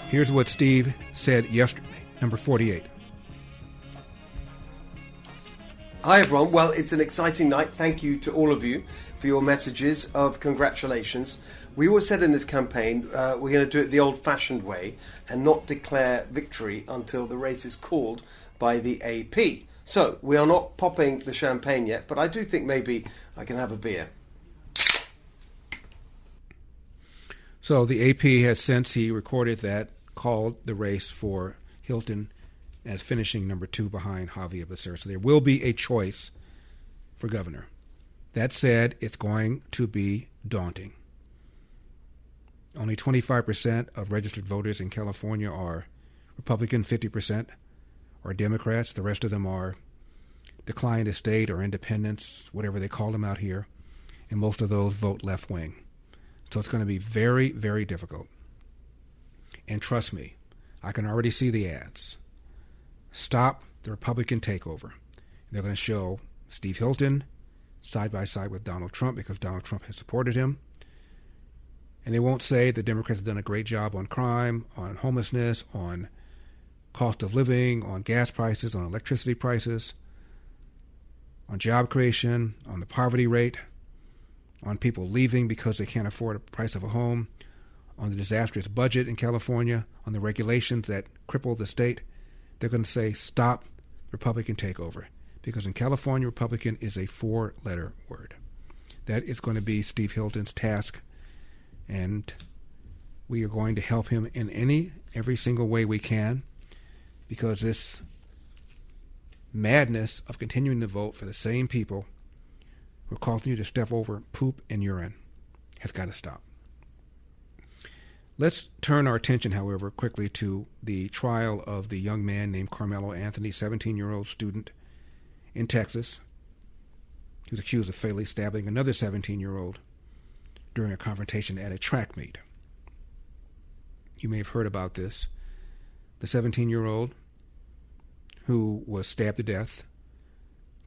Here's what Steve said yesterday, number 48. Hi everyone. Well, it's an exciting night. Thank you to all of you for your messages of congratulations. We always said in this campaign we're going to do it the old-fashioned way and not declare victory until the race is called by the AP. So we are not popping the champagne yet, but I do think maybe I can have a beer. So the AP has, since he recorded that, called the race for Hilton as finishing number 2 behind Javier Becerra. So there will be a choice for governor. That said, it's going to be daunting. Only 25% of registered voters in California are Republican, 50% are Democrats. The rest of them are declined estate or independents, whatever they call them out here. And most of those vote left wing. So it's going to be very, very difficult. And trust me, I can already see the ads. Stop the Republican takeover. They're going to show Steve Hilton side by side with Donald Trump because Donald Trump has supported him. And they won't say the Democrats have done a great job on crime, on homelessness, on cost of living, on gas prices, on electricity prices, on job creation, on the poverty rate, on people leaving because they can't afford the price of a home, on the disastrous budget in California, on the regulations that cripple the state. They're going to say, stop Republican takeover. Because in California, Republican is a 4-letter word. That is going to be Steve Hilton's task. And we are going to help him in every single way we can. Because this madness of continuing to vote for the same people who are causing you to step over poop and urine has got to stop. Let's turn our attention, however, quickly to the trial of the young man named Karmelo Anthony, 17-year-old student in Texas. He was accused of fatally stabbing another 17-year-old during a confrontation at a track meet. You may have heard about this. The 17-year-old who was stabbed to death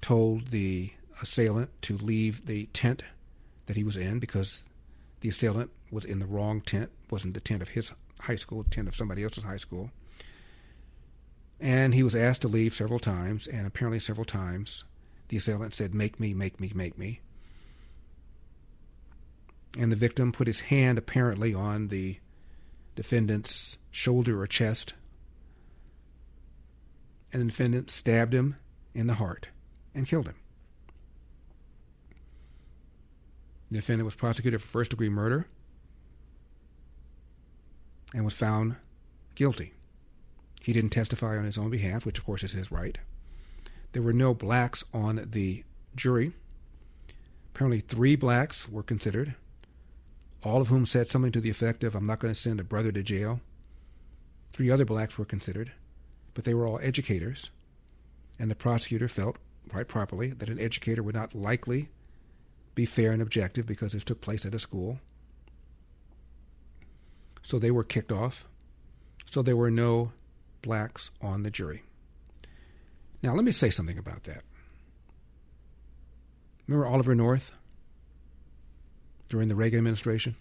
told the assailant to leave the tent that he was in because the assailant was in the wrong tent. It wasn't the tent of his high school, the tent of somebody else's high school. And he was asked to leave several times, and apparently several times the assailant said, "Make me, make me, make me." And the victim put his hand apparently on the defendant's shoulder or chest, and the defendant stabbed him in the heart and killed him. The defendant was prosecuted for first-degree murder and was found guilty. He didn't testify on his own behalf, which of course is his right. There were no blacks on the jury. Apparently 3 blacks were considered, all of whom said something to the effect of, "I'm not going to send a brother to jail." 3 other blacks were considered, but they were all educators, and the prosecutor felt, quite properly, that an educator would not likely be fair and objective because this took place at a school. So they were kicked off. So there were no blacks on the jury. Now let me say something about that. Remember Oliver North during the Reagan administration?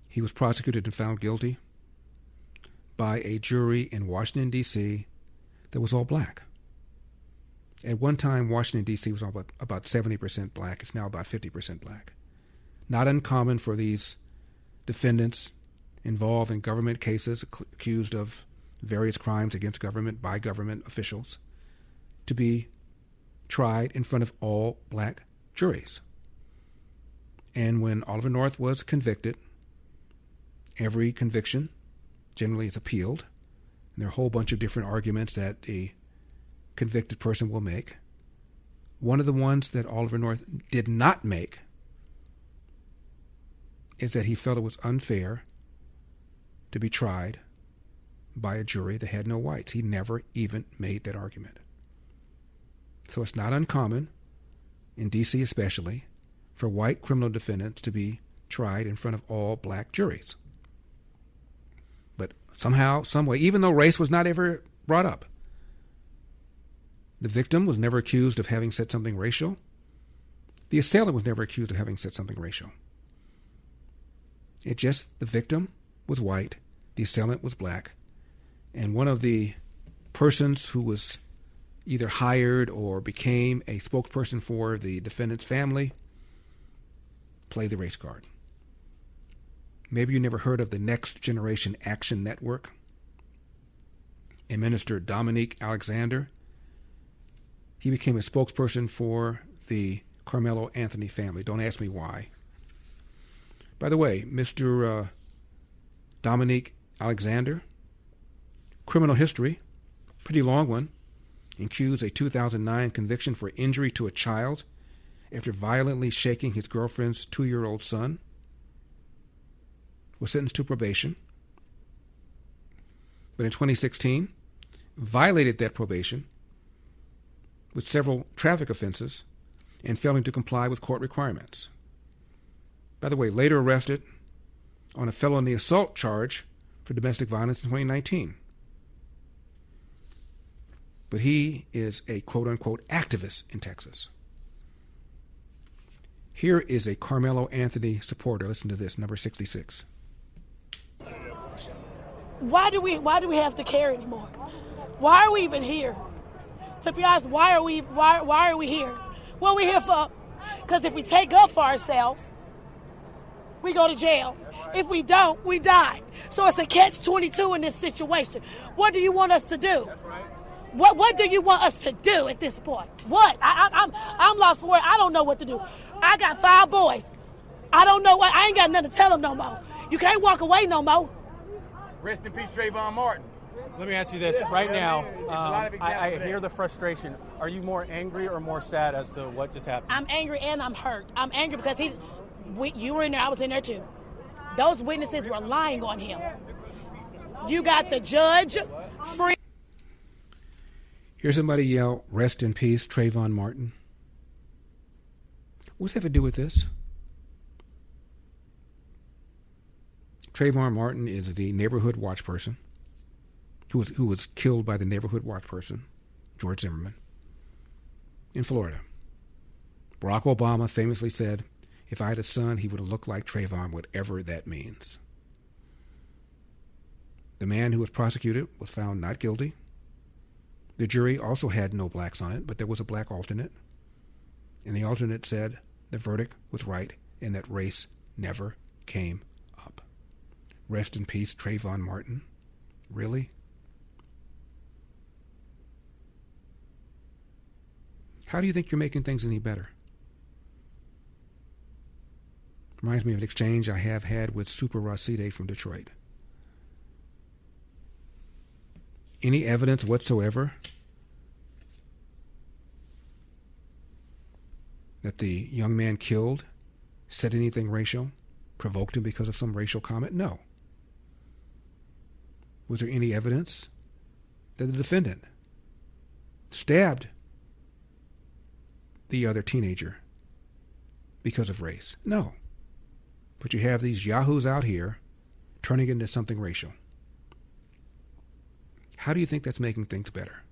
He was prosecuted and found guilty by a jury in Washington, D.C. that was all black. At one time, Washington, D.C. was about 70% black. It's now about 50% black. Not uncommon for these defendants involved in government cases accused of various crimes against government by government officials to be tried in front of all black juries. And when Oliver North was convicted, every conviction generally is appealed. And there are a whole bunch of different arguments that the convicted person will make. One of the ones that Oliver North did not make is that he felt it was unfair to be tried by a jury that had no whites. He never even made that argument. So it's not uncommon, in D.C. especially, for white criminal defendants to be tried in front of all black juries. But somehow, some way, even though race was not ever brought up, the victim was never accused of having said something racial. The assailant was never accused of having said something racial. It just, the victim was white, the assailant was black, and one of the persons who was either hired or became a spokesperson for the defendant's family, play the race card. Maybe you never heard of the Next Generation Action Network. A minister, Dominique Alexander, he became a spokesperson for the Karmelo Anthony family. Don't ask me why. By the way, Mr. Dominique Alexander, criminal history, pretty long one, includes a 2009 conviction for injury to a child after violently shaking his girlfriend's 2-year-old son. Was sentenced to probation. But in 2016, violated that probation with several traffic offenses and failing to comply with court requirements. By the way, later arrested on a felony assault charge for domestic violence in 2019. But he is a quote-unquote activist in Texas. Here is a Karmelo Anthony supporter. Listen to this, number 66. Why do we have to care anymore? Why are we even here? To be honest, why are we here? What are we here for? Because if we take up for ourselves, we go to jail. If we don't, we die. So it's a catch-22 in this situation. What do you want us to do? What do you want us to do at this point? What? I'm lost for it. I don't know what to do. I got 5 boys. I don't know what. I ain't got nothing to tell them no more. You can't walk away no more. Rest in peace, Trayvon Martin. Let me ask you this. Right now, I hear the frustration. Are you more angry or more sad as to what just happened? I'm angry and I'm hurt. I'm angry because you were in there, I was in there too. Those witnesses were lying on him. You got the judge free. Hear somebody yell, "Rest in peace, Trayvon Martin." What's that have to do with this? Trayvon Martin is the neighborhood watch person who was killed by the neighborhood watch person, George Zimmerman, in Florida. Barack Obama famously said, if I had a son, he would look like Trayvon, whatever that means. The man who was prosecuted was found not guilty. The jury also had no blacks on it, but there was a black alternate. And the alternate said the verdict was right and that race never came up. Rest in peace, Trayvon Martin. Really? How do you think you're making things any better? Reminds me of an exchange I have had with Super Roside from Detroit. Any evidence whatsoever that the young man killed said anything racial, provoked him because of some racial comment? No. Was there any evidence that the defendant stabbed the other teenager because of race? No. But you have these yahoos out here turning it into something racial. How do you think that's making things better?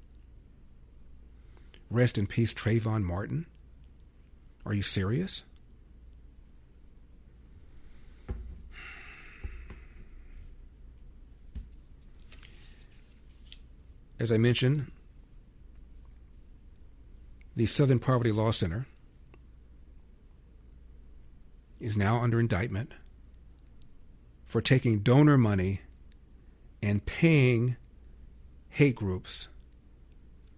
Rest in peace, Trayvon Martin? Are you serious? As I mentioned, the Southern Poverty Law Center is now under indictment for taking donor money and paying hate groups,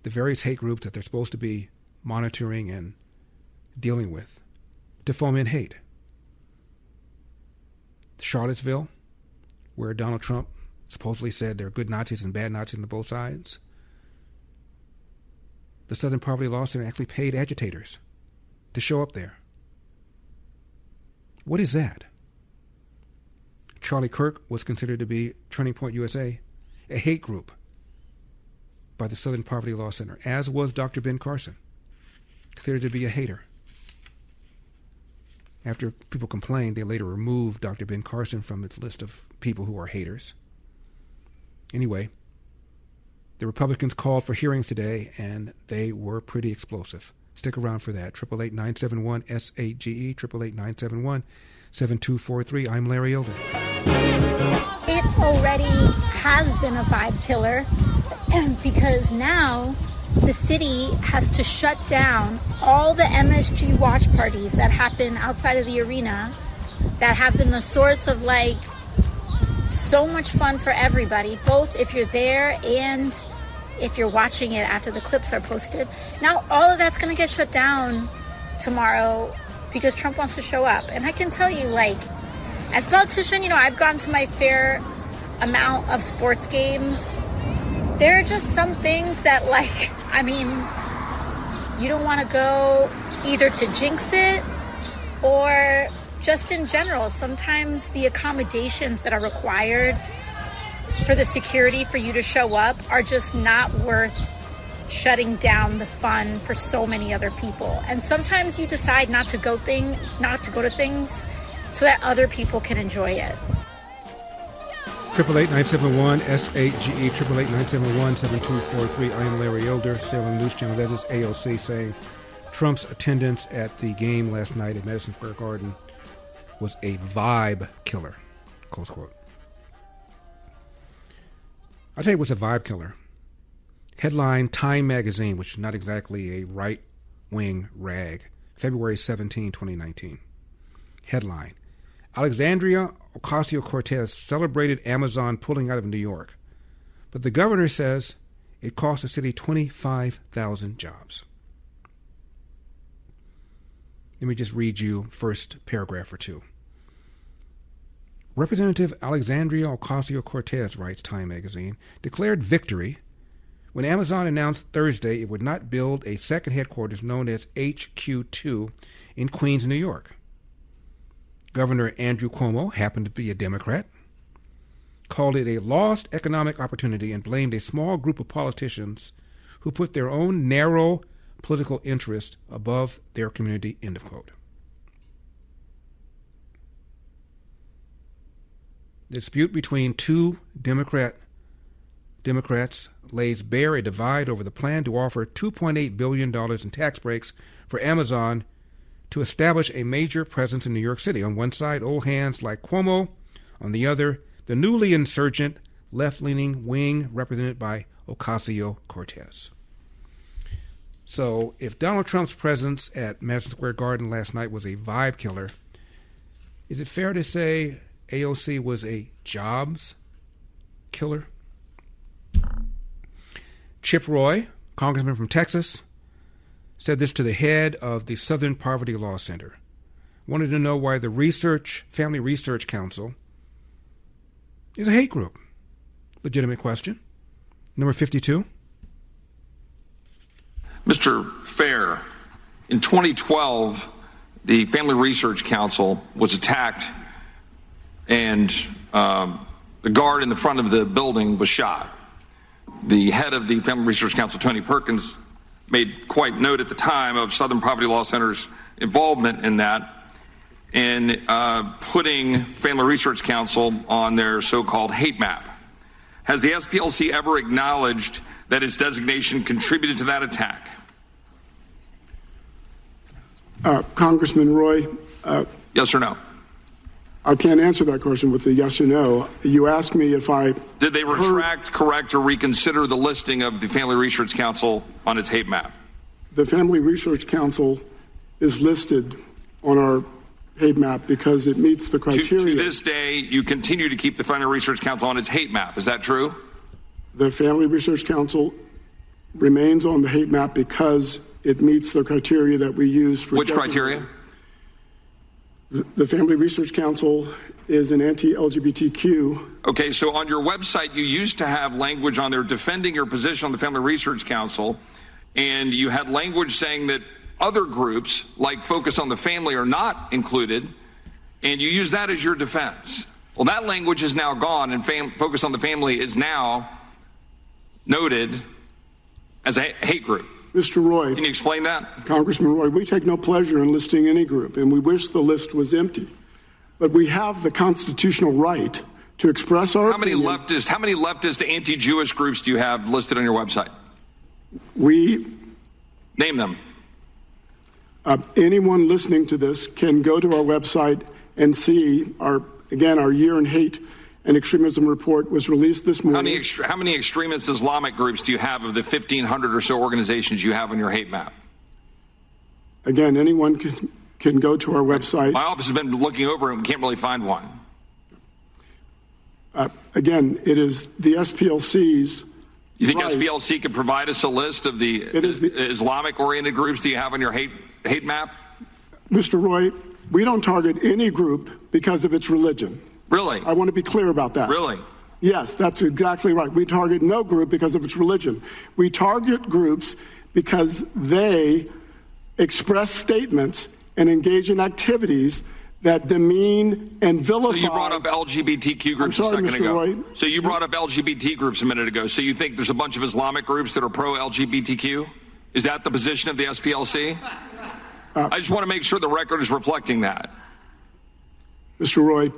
the various hate groups that they're supposed to be monitoring and dealing with, to foment hate. Charlottesville, where Donald Trump supposedly said there are good Nazis and bad Nazis on both sides. The Southern Poverty Law Center actually paid agitators to show up there. What is that? Charlie Kirk was considered to be Turning Point USA, a hate group by the Southern Poverty Law Center, as was Dr. Ben Carson, considered to be a hater. After people complained, they later removed Dr. Ben Carson from its list of people who are haters. Anyway, the Republicans called for hearings today, and they were pretty explosive. Stick around for that. 888-971-SAGE, 888-971-7243. I'm Larry Elder. It already has been a vibe killer because now the city has to shut down all the MSG watch parties that happen outside of the arena that have been the source of like so much fun for everybody, both if you're there and if you're watching it after the clips are posted. Now all of that's going to get shut down tomorrow because Trump wants to show up. And I can tell you, like, as a politician, I've gone to my fair amount of sports games. There are just some things that, like, you don't want to go either to jinx it or just in general. Sometimes the accommodations that are required for the security for you to show up are just not worth shutting down the fun for so many other people. And sometimes you decide not to go to things so that other people can enjoy it. 888-971-SAGE, 888-971-7243. I am Larry Elder, Salem News Channel. That is AOC saying Trump's attendance at the game last night at Madison Square Garden was a vibe killer, close quote. I'll tell you what's a vibe killer. Headline Time magazine, which is not exactly a right-wing rag, February 17, 2019. Headline, Alexandria Ocasio-Cortez celebrated Amazon pulling out of New York, but the governor says it cost the city 25,000 jobs. Let me just read you first paragraph or two. Representative Alexandria Ocasio-Cortez, writes Time magazine, declared victory when Amazon announced Thursday it would not build a second headquarters known as HQ2 in Queens, New York. Governor Andrew Cuomo happened to be a Democrat, called it a lost economic opportunity and blamed a small group of politicians who put their own narrow political interest above their community, end of quote. The dispute between two Democrats lays bare a divide over the plan to offer $2.8 billion in tax breaks for Amazon to establish a major presence in New York City. On one side, old hands like Cuomo. On the other, the newly insurgent left-leaning wing represented by Ocasio-Cortez. So if Donald Trump's presence at Madison Square Garden last night was a vibe killer, is it fair to say AOC was a jobs killer? Chip Roy, congressman from Texas, said this to the head of the Southern Poverty Law Center. Wanted to know why the Family Research Council is a hate group. Legitimate question. Number 52. Mr. Fair, in 2012, the Family Research Council was attacked and the guard in the front of the building was shot. The head of the Family Research Council, Tony Perkins, made quite note at the time of Southern Poverty Law Center's involvement in that in putting Family Research Council on their so-called hate map. Has the SPLC ever acknowledged that its designation contributed to that attack? Congressman Roy. Yes or no? I can't answer that question with a yes or no. You asked me if I... Did they retract, correct, or reconsider the listing of the Family Research Council on its hate map? The Family Research Council is listed on our hate map because it meets the criteria. To this day, you continue to keep the Family Research Council on its hate map. Is that true? The Family Research Council remains on the hate map because it meets the criteria that we use for... Which criteria? The Family Research Council is an anti-LGBTQ. Okay, so on your website, you used to have language on there defending your position on the Family Research Council, and you had language saying that other groups, like Focus on the Family, are not included, and you use that as your defense. Well, that language is now gone, and Focus on the Family is now noted as a hate group. Mr. Roy. Can you explain that? Congressman Roy, we take no pleasure in listing any group, and we wish the list was empty. But we have the constitutional right to express our opinion. How many leftist anti-Jewish groups do you have listed on your website? Name them. Anyone listening to this can go to our website and see our Year in Hate and extremism report was released this morning. How many extremist Islamic groups do you have of the 1,500 or so organizations you have on your hate map? Again, anyone can go to our website. My office has been looking over and we can't really find one. Again, it is the SPLC's. You think SPLC could provide us a list of the Islamic-oriented groups that you have on your hate map? Mr. Roy, we don't target any group because of its religion. Really? I want to be clear about that. Really? Yes, that's exactly right. We target no group because of its religion. We target groups because they express statements and engage in activities that demean and vilify. So you brought up LGBTQ groups a second ago. Roy. So you brought up LGBT groups a minute ago. So you think there's a bunch of Islamic groups that are pro-LGBTQ? Is that the position of the SPLC? I just want to make sure the record is reflecting that. Mr. Roy,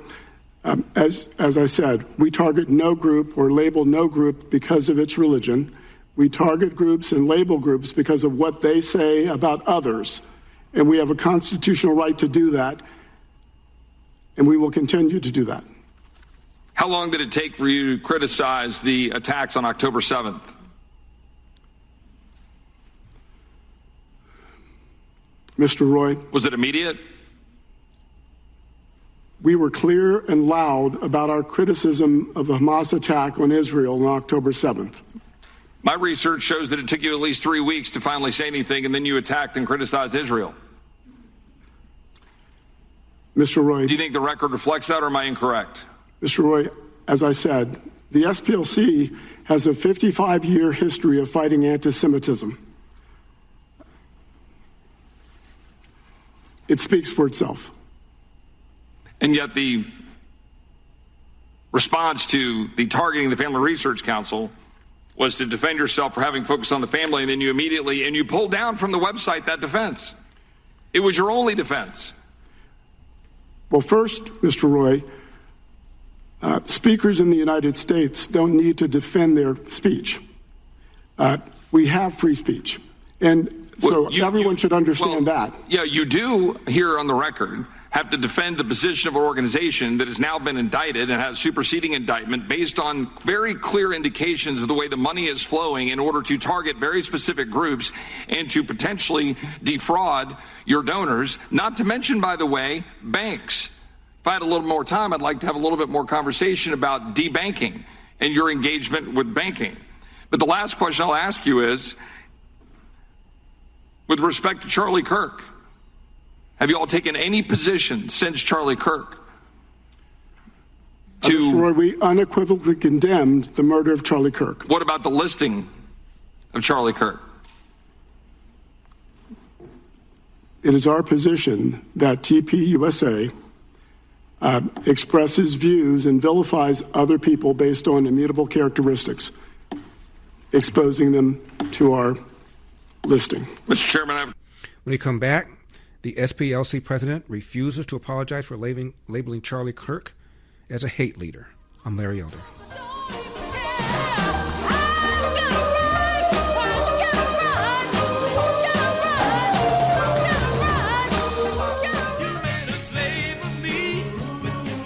as I said, we target no group or label no group because of its religion. We target groups and label groups because of what they say about others. And we have a constitutional right to do that. And we will continue to do that. How long did it take for you to criticize the attacks on October 7th? Mr. Roy. Was it immediate? We were clear and loud about our criticism of the Hamas attack on Israel on October 7th. My research shows that it took you at least 3 weeks to finally say anything, and then you attacked and criticized Israel. Mr. Roy. Do you think the record reflects that, or am I incorrect? Mr. Roy, as I said, the SPLC has a 55-year history of fighting anti-Semitism. It speaks for itself. And yet the response to the targeting the Family Research Council was to defend yourself for having focused on the family, and then you pulled down from the website that defense. It was your only defense. Well, first, Mr. Roy, speakers in the United States don't need to defend their speech. We have free speech. And so everyone should understand that. Yeah, you do, here on the record, have to defend the position of an organization that has now been indicted and has superseding indictment based on very clear indications of the way the money is flowing in order to target very specific groups and to potentially defraud your donors, not to mention, by the way, banks. If I had a little more time, I'd like to have a little bit more conversation about debanking and your engagement with banking. But the last question I'll ask you is, with respect to Charlie Kirk, have you all taken any position since Charlie Kirk? Mr. Roy, we unequivocally condemned the murder of Charlie Kirk. What about the listing of Charlie Kirk? It is our position that TPUSA expresses views and vilifies other people based on immutable characteristics, exposing them to our listing. Mr. Chairman, when we come back, the SPLC president refuses to apologize for labeling Charlie Kirk as a hate leader. I'm Larry Elder.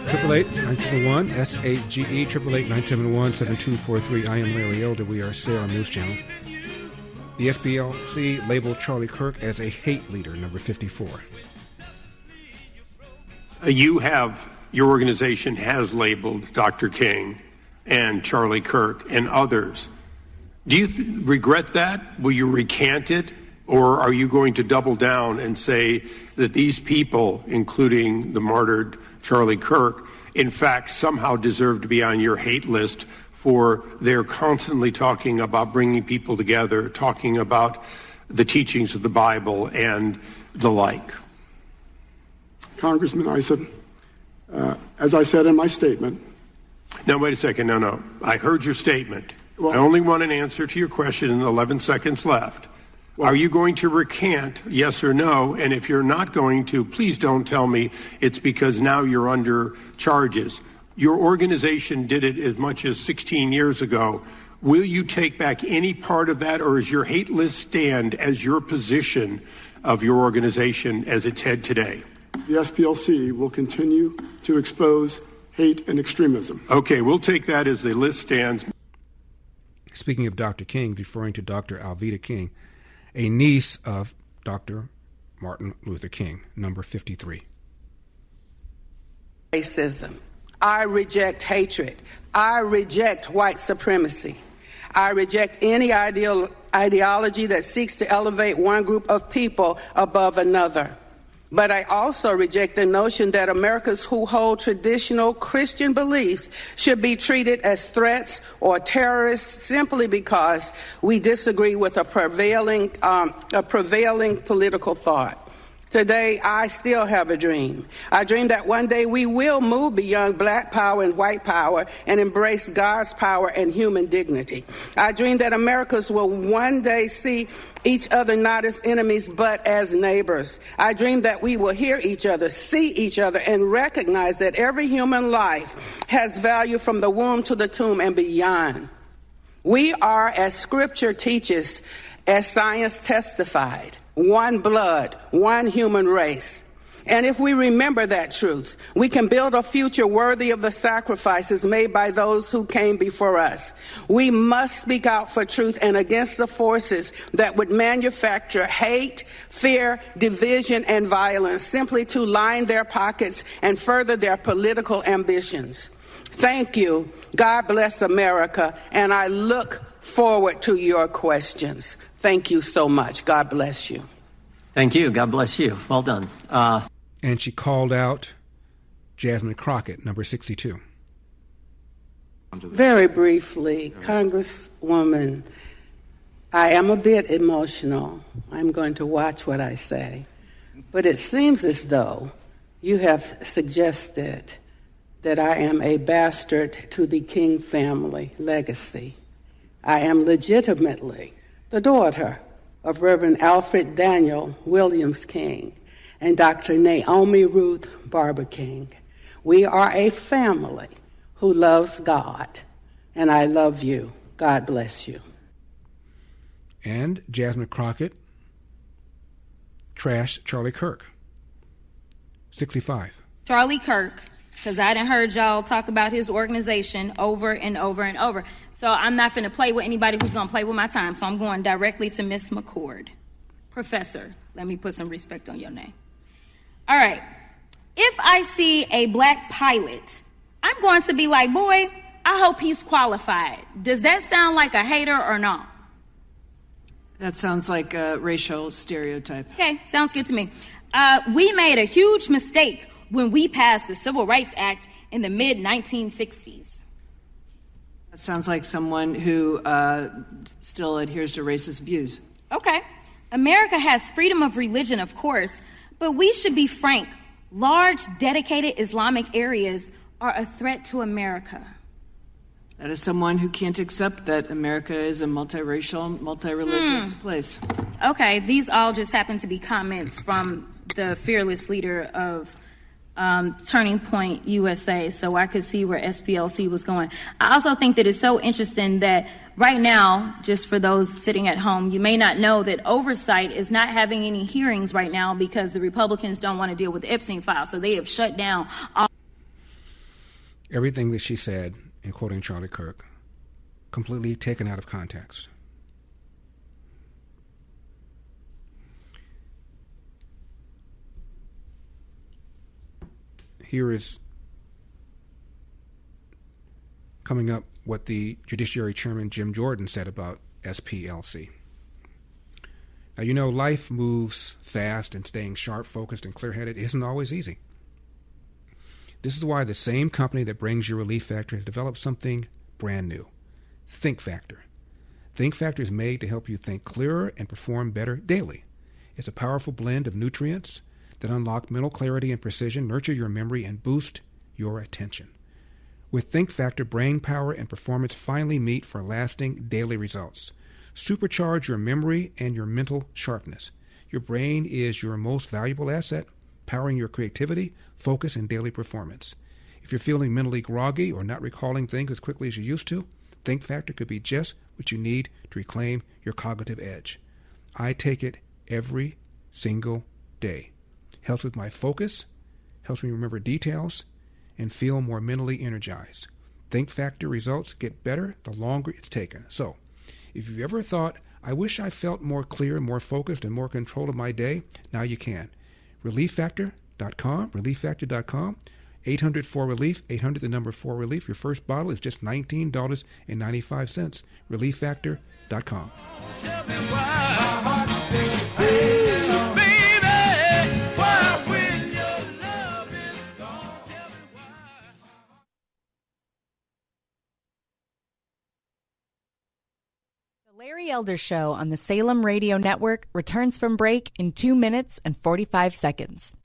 Triple-8 971 SAGE 888-971-7243. I am Larry Elder. We are Salem News Channel. The SPLC labeled Charlie Kirk as a hate leader, number 54. Your organization has labeled Dr. King and Charlie Kirk and others. Do you regret that? Will you recant it? Or are you going to double down and say that these people, including the martyred Charlie Kirk, in fact somehow deserve to be on your hate list for their constantly talking about bringing people together, talking about the teachings of the Bible and the like? Congressman Ison, as I said in my statement. Now, wait a second. No. I heard your statement. I only want an answer to your question in 11 seconds left. Are you going to recant, yes or no? And if you're not going to, please don't tell me it's because now you're under charges. Your organization did it as much as 16 years ago. Will you take back any part of that, or is your hate list stand as your position of your organization as its head today? The SPLC will continue to expose hate, and extremism. Okay, we'll take that as the list stands. Speaking of Dr. King, referring to Dr. Alveda King, a niece of Dr. Martin Luther King, number 53. Racism. I reject hatred. I reject white supremacy. I reject any ideology that seeks to elevate one group of people above another. But I also reject the notion that Americans who hold traditional Christian beliefs should be treated as threats or terrorists simply because we disagree with a prevailing political thought. Today, I still have a dream. I dream that one day we will move beyond black power and white power and embrace God's power and human dignity. I dream that Americans will one day see each other not as enemies but as neighbors. I dream that we will hear each other, see each other, and recognize that every human life has value from the womb to the tomb and beyond. We are, as Scripture teaches, as science testified, one blood, one human race. And if we remember that truth, we can build a future worthy of the sacrifices made by those who came before us. We must speak out for truth and against the forces that would manufacture hate, fear, division, and violence simply to line their pockets and further their political ambitions. Thank you. God bless America, and I look forward to your questions. Thank you so much. God bless you. Thank you. God bless you. Well done. And she called out Jasmine Crockett, number 62. Very briefly, Congresswoman, I am a bit emotional. I'm going to watch what I say. But it seems as though you have suggested that I am a bastard to the King family legacy. I am legitimately the daughter of Reverend Alfred Daniel Williams King and Dr. Naomi Ruth Barber King. We are a family who loves God, and I love you. God bless you. And Jasmine Crockett trashed Charlie Kirk, 65. Charlie Kirk, because I done heard y'all talk about his organization over and over and over. So I'm not finna play with anybody who's gonna play with my time. So I'm going directly to Miss McCord. Professor, let me put some respect on your name. All right. If I see a black pilot, I'm going to be like, boy, I hope he's qualified. Does that sound like a hater or not? That sounds like a racial stereotype. Okay, sounds good to me. We made a huge mistake when we passed the Civil Rights Act in the mid-1960s. That sounds like someone who still adheres to racist views. Okay. America has freedom of religion, of course, but we should be frank. Large, dedicated Islamic areas are a threat to America. That is someone who can't accept that America is a multiracial, multi-religious place. Okay, these all just happen to be comments from the fearless leader of Turning Point USA, so I could see where SPLC was going. I also think that it's so interesting that right now, just for those sitting at home, you may not know that oversight is not having any hearings right now because the Republicans don't want to deal with the Epstein file, so they have shut down all. Everything that she said, in quoting Charlie Kirk, completely taken out of context. Here is coming up what the Judiciary Chairman Jim Jordan said about SPLC. Now, you know, life moves fast, and staying sharp, focused, and clear-headed isn't always easy. This is why the same company that brings you Relief Factor has developed something brand new, Think Factor. Think Factor is made to help you think clearer and perform better daily. It's a powerful blend of nutrients that unlock mental clarity and precision, nurture your memory, and boost your attention. With Think Factor, brain power and performance finally meet for lasting daily results. Supercharge your memory and your mental sharpness. Your brain is your most valuable asset, powering your creativity, focus, and daily performance. If you're feeling mentally groggy or not recalling things as quickly as you used to, Think Factor could be just what you need to reclaim your cognitive edge. I take it every single day. Helps with my focus, helps me remember details, and feel more mentally energized. Think Factor results get better the longer it's taken. So, if you've ever thought, I wish I felt more clear, more focused, and more control of my day, now you can. ReliefFactor.com, ReliefFactor.com, 800-4RELIEF, 800 the number 4RELIEF. Your first bottle is just $19.95. ReliefFactor.com. The Larry Elder Show on the Salem Radio Network returns from break in 2 minutes and 45 seconds.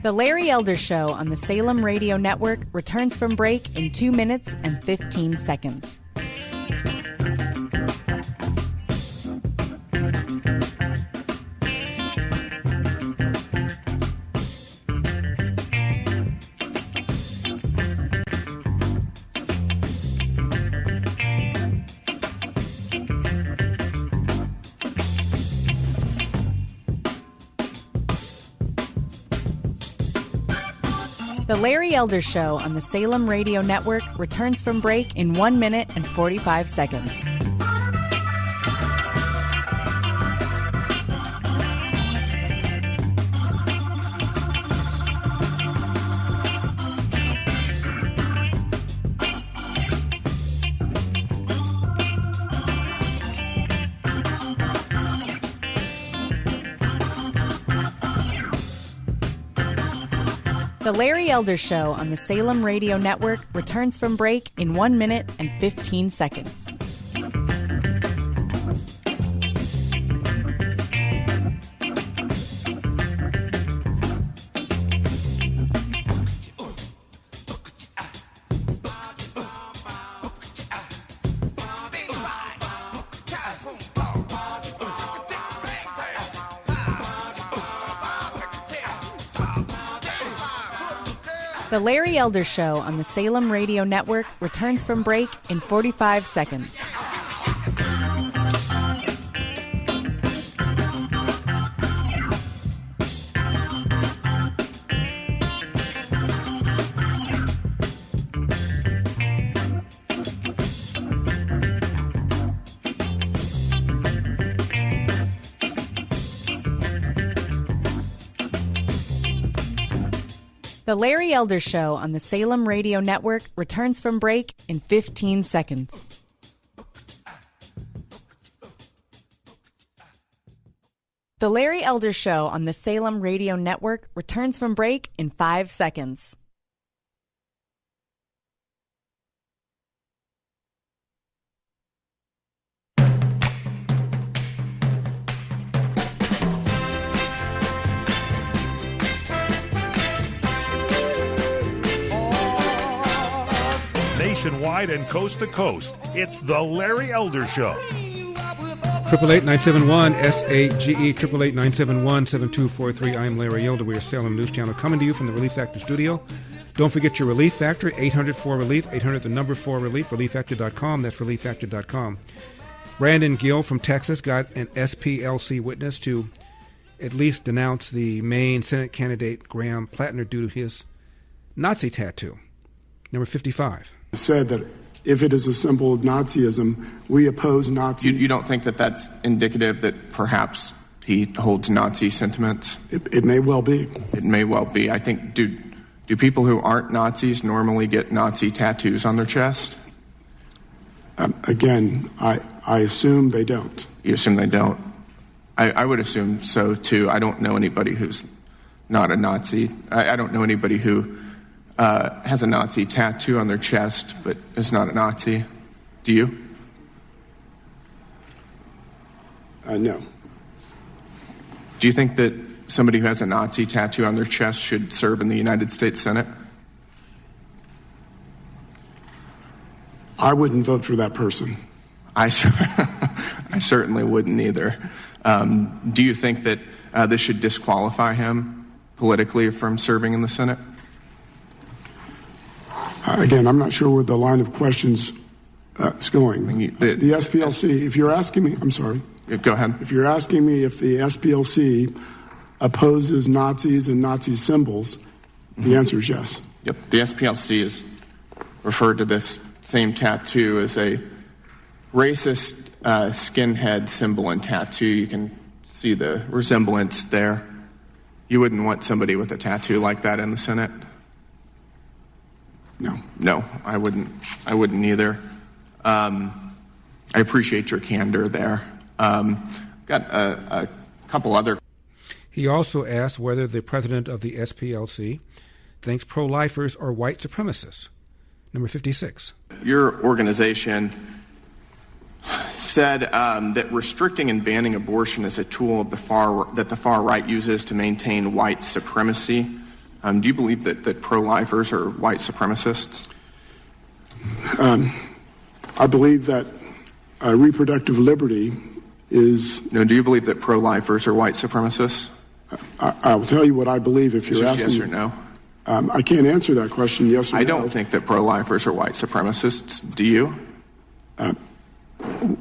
The Larry Elder Show on the Salem Radio Network returns from break in 2 minutes and 15 seconds. The Larry Elder Show on the Salem Radio Network returns from break in 1 minute and 45 seconds. The Larry Elder Show on the Salem Radio Network returns from break in 1 minute and 15 seconds. The Larry Elder Show on the Salem Radio Network returns from break in 45 seconds. The Larry Elder Show on the Salem Radio Network returns from break in 15 seconds. The Larry Elder Show on the Salem Radio Network returns from break in 5 seconds. Nationwide and coast to coast, it's the Larry Elder Show. 888-971-SAGE, 888-971-7243. I'm Larry Elder. We are Salem News Channel coming to you from the Relief Factor studio. Don't forget your Relief Factor, 800-4RELIEF, 800 the number 4RELIEF, ReliefFactor.com. That's ReliefFactor.com. Brandon Gill from Texas got an SPLC witness to at least denounce the Maine Senate candidate Graham Plattner due to his Nazi tattoo. Number 55. Said that if it is a symbol of Nazism, we oppose Nazis. You don't think that that's indicative that perhaps he holds Nazi sentiments? It may well be. It may well be. I think, do people who aren't Nazis normally get Nazi tattoos on their chest? Again, I assume they don't. You assume they don't? I would assume so, too. I don't know anybody who's not a Nazi. I don't know anybody who has a Nazi tattoo on their chest, but is not a Nazi. Do you? No. Do you think that somebody who has a Nazi tattoo on their chest should serve in the United States Senate? I wouldn't vote for that person. I certainly wouldn't either. Do you think that this should disqualify him politically from serving in the Senate? Again, I'm not sure where the line of questions is going. The SPLC, if you're asking me, I'm sorry. Go ahead. If you're asking me if the SPLC opposes Nazis and Nazi symbols, the answer is yes. Yep. The SPLC has referred to this same tattoo as a racist skinhead symbol and tattoo. You can see the resemblance there. You wouldn't want somebody with a tattoo like that in the Senate? No, I wouldn't either. I appreciate your candor there. Got a couple other. He also asked whether the president of the SPLC thinks pro-lifers are white supremacists. Number 56. Your organization said that restricting and banning abortion is a tool of that the far right uses to maintain white supremacy. Do you believe that pro-lifers are white supremacists? I believe that reproductive liberty is... No, do you believe that pro-lifers are white supremacists? I will tell you what I believe if you're asking... Yes or no? I can't answer that question, yes or no. I don't think that pro-lifers are white supremacists. Do you?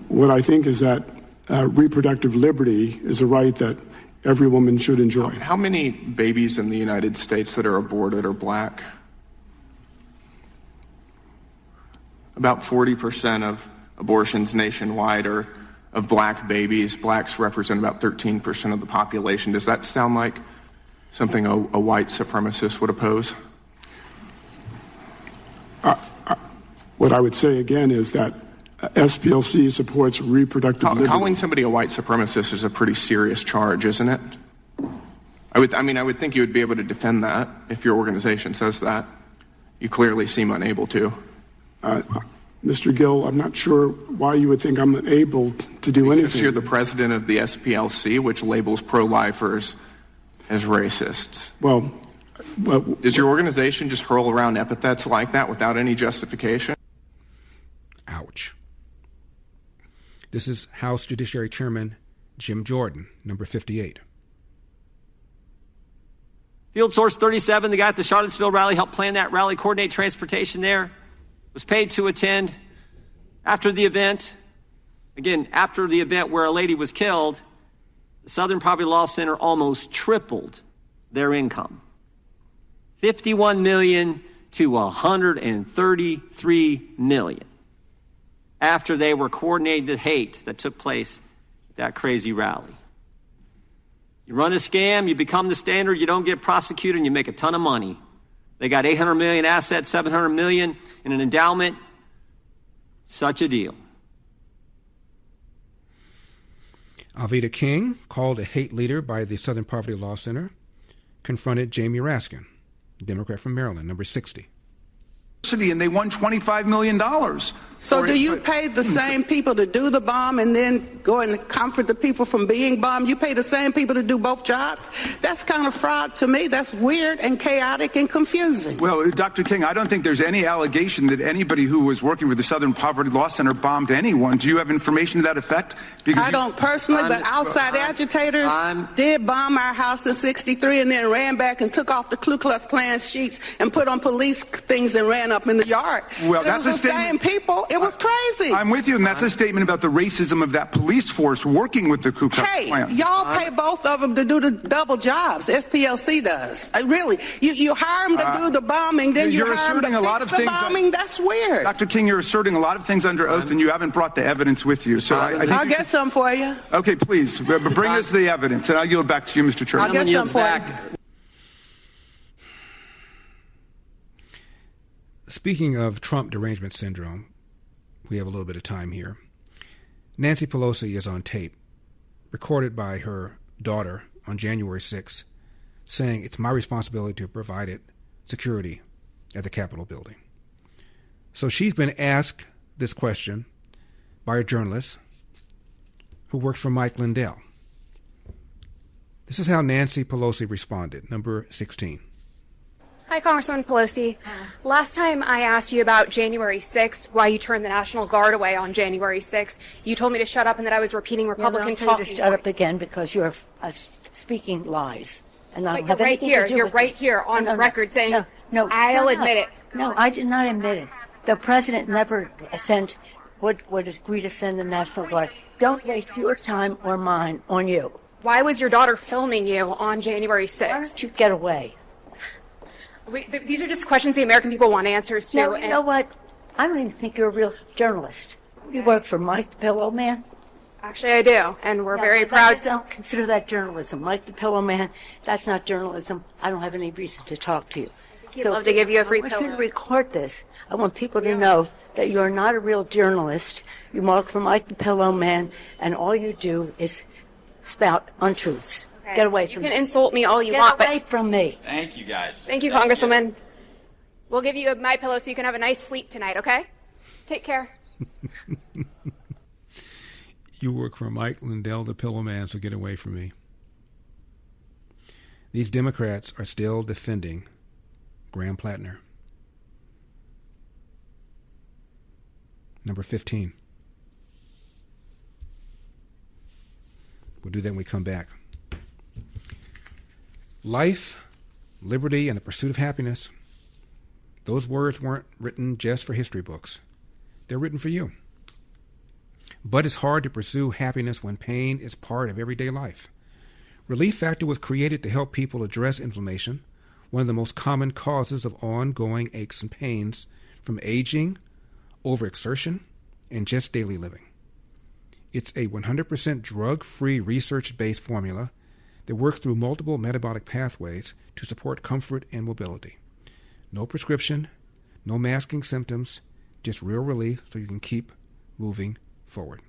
What I think is that reproductive liberty is a right that every woman should enjoy. How many babies in the United States that are aborted are black? About 40% of abortions nationwide are of black babies. Blacks represent about 13% of the population. Does that sound like something a white supremacist would oppose? What I would say again is that SPLC supports reproductive liberty. Calling somebody a white supremacist is a pretty serious charge, isn't it? I would think you would be able to defend that if your organization says that. You clearly seem unable to. Mr. Gill, I'm not sure why you would think I'm unable to do anything. Because you're the president of the SPLC, which labels pro-lifers as racists. Well, does your organization just hurl around epithets like that without any justification? Ouch. This is House Judiciary Chairman Jim Jordan, number 58. Field Source 37, the guy at the Charlottesville rally, helped plan that rally, coordinate transportation there, was paid to attend. After the event where a lady was killed, the Southern Poverty Law Center almost tripled their income. $51 million to $133 million. After they were coordinating the hate that took place at that crazy rally. You run a scam, you become the standard, you don't get prosecuted, and you make a ton of money. They got $800 million assets, $700 million in an endowment. Such a deal. Alveda King, called a hate leader by the Southern Poverty Law Center, confronted Jamie Raskin, Democrat from Maryland, number 60. And they won $25 million. So do you pay the same people to do the bomb and then go and comfort the people from being bombed? You pay the same people to do both jobs? That's kind of fraud to me. That's weird and chaotic and confusing. Well, Dr. King, I don't think there's any allegation that anybody who was working with the Southern Poverty Law Center bombed anyone. Do you have information to that effect? I don't personally, but outside agitators did bomb our house in '63 and then ran back and took off the Ku Klux Klan sheets and put on police things and ran up in the yard. Well, that's the same people. It was crazy. I'm with you, and that's a statement about the racism of that police force working with the Ku Klux Klan. Hey, y'all pay both of them to do the double jobs. SPLC does. Really, you hire them to do the bombing, then you hire them to fix the bombing. That's weird. Dr. King, you're asserting a lot of things under oath, and you haven't brought the evidence with you. So I'll get some for you. Okay, please bring us the evidence, and I'll yield back to you, Mr. Chairman. I'll get some for you. Speaking of Trump derangement syndrome, we have a little bit of time here. Nancy Pelosi is on tape, recorded by her daughter on January 6th, saying it's my responsibility to provide it security at the Capitol building. So she's been asked this question by a journalist who works for Mike Lindell. This is how Nancy Pelosi responded, number 16. Hi, Congresswoman Pelosi. Last time I asked you about January 6th, why you turned the National Guard away on January 6th, you told me to shut up and that I was repeating Republican talk. I'll tell you to shut up again because you're speaking lies. And I don't have anything to do You're with right it. here on record saying, no, I'll admit it. No, I did not admit it. The president never would agree to send the National Guard. Don't waste your time or mine on you. Why was your daughter filming you on January 6th? Why don't you get away? These are just questions the American people want answers to. No, you know what? I don't even think you're a real journalist. You work for Mike the Pillow Man? Actually, I do, and we're very proud. I don't consider that journalism. Mike the Pillow Man, that's not journalism. I don't have any reason to talk to you. He'd love to give you a free pillow. I want you to record this. I want people to know that you're not a real journalist. You work for Mike the Pillow Man, and all you do is spout untruths. Okay. Get away from me. You can insult me all you want, Get away from me. Thank you, guys. Thank you, Congresswoman. We'll give you my pillow so you can have a nice sleep tonight, okay? Take care. You work for Mike Lindell, the Pillow Man, so get away from me. These Democrats are still defending Graham Plattner. Number 15. We'll do that when we come back. Life, liberty, and the pursuit of happiness. Those words weren't written just for history books. They're written for you. But it's hard to pursue happiness when pain is part of everyday life. Relief Factor was created to help people address inflammation, one of the most common causes of ongoing aches and pains from aging, overexertion, and just daily living. It's a 100% drug-free, research-based formula that works through multiple metabolic pathways to support comfort and mobility. No prescription, no masking symptoms, just real relief so you can keep moving forward.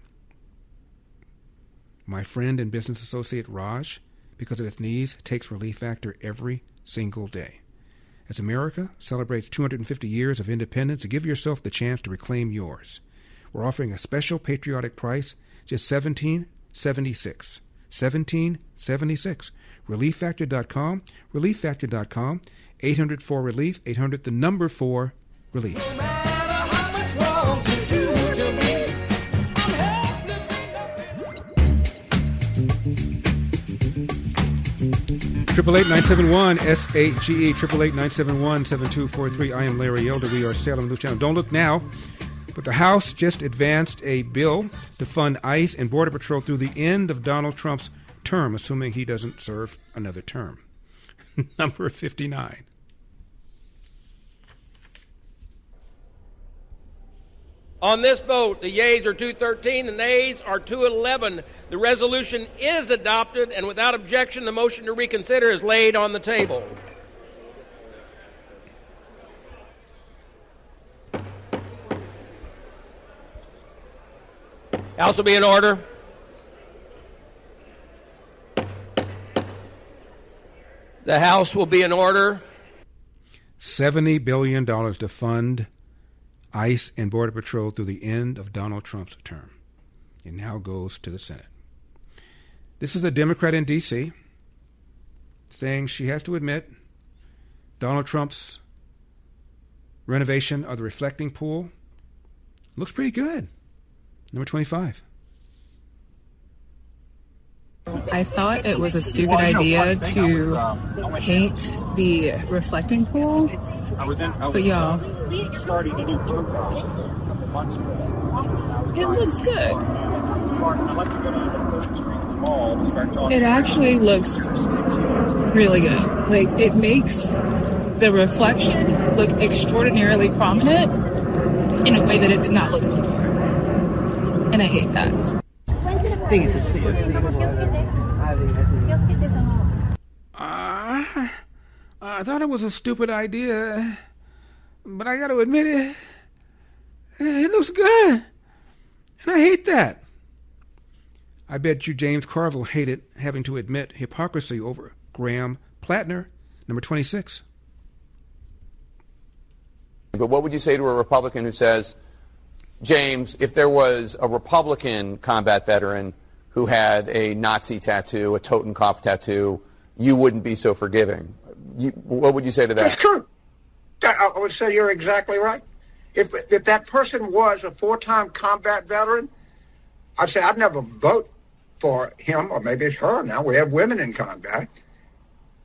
My friend and business associate Raj, because of his knees, takes Relief Factor every single day. As America celebrates 250 years of independence, give yourself the chance to reclaim yours. We're offering a special patriotic price, just $17.76. $17.76. ReliefFactor.com. ReliefFactor.com. 800-4-RELIEF. 800 the number 4 relief. Triple 8-971 SAGE 888-971-7243. I am Larry Elder. We are Salem News Channel. Don't look now, but the House just advanced a bill to fund ICE and Border Patrol through the end of Donald Trump's term, assuming he doesn't serve another term. Number 59. On this vote, the yeas are 213, the nays are 211. The resolution is adopted, and without objection, the motion to reconsider is laid on the table. House will be in order. The House will be in order. $70 billion to fund ICE and Border Patrol through the end of Donald Trump's term. It now goes to the Senate. This is a Democrat in D.C. saying she has to admit Donald Trump's renovation of the reflecting pool looks pretty good. Number 25. I thought it was a stupid idea to paint the reflecting pool, but y'all, it looks good. It actually looks really good. Like, it makes the reflection look extraordinarily prominent in a way that it did not look before. And I hate that. I thought it was a stupid idea, but I got to admit it looks good, and I hate that. I bet you James Carville hated having to admit hypocrisy over Graham Plattner, number 26. But what would you say to a Republican who says, James, if there was a Republican combat veteran who had a Nazi tattoo, a Totenkopf tattoo, you wouldn't be so forgiving? what would you say to that? That's true. I would say you're exactly right. If that person was a 4-time combat veteran, I'd say I'd never vote for him, or maybe it's her now. We have women in combat.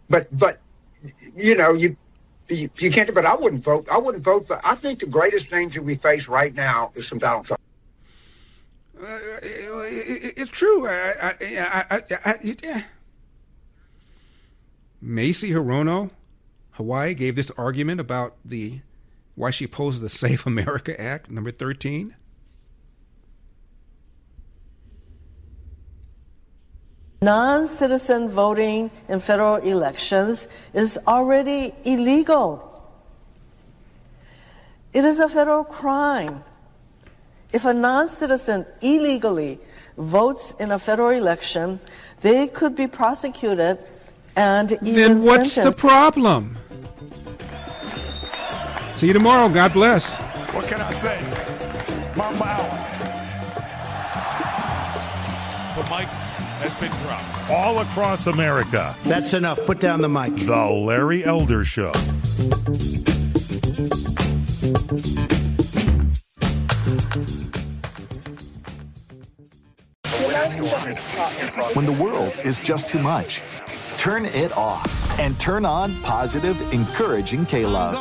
But you can't. But I wouldn't vote. I wouldn't vote for. I think the greatest danger we face right now is from Donald Trump. It's true. Macy Hirono, Hawaii, gave this argument about why she opposes the Safe America Act, number 13. Non-citizen voting in federal elections is already illegal. It is a federal crime. If a non-citizen illegally votes in a federal election, they could be prosecuted and even Then what's sentenced. the problem? See you tomorrow. God bless. What can I say? Mamba out. The mic has been dropped. All across America. That's enough. Put down the mic. The Larry Elder Show. When the world is just too much, turn it off and turn on positive, encouraging K-Love.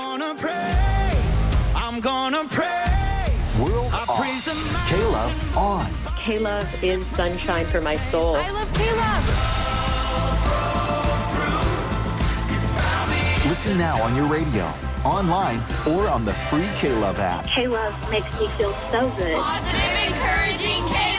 I'm gonna praise. World off. K-Love on. K-Love is sunshine for my soul. I love K-Love. Listen now on your radio, online, or on the free K-Love app. K-Love makes me feel so good. Positive, encouraging K-Love.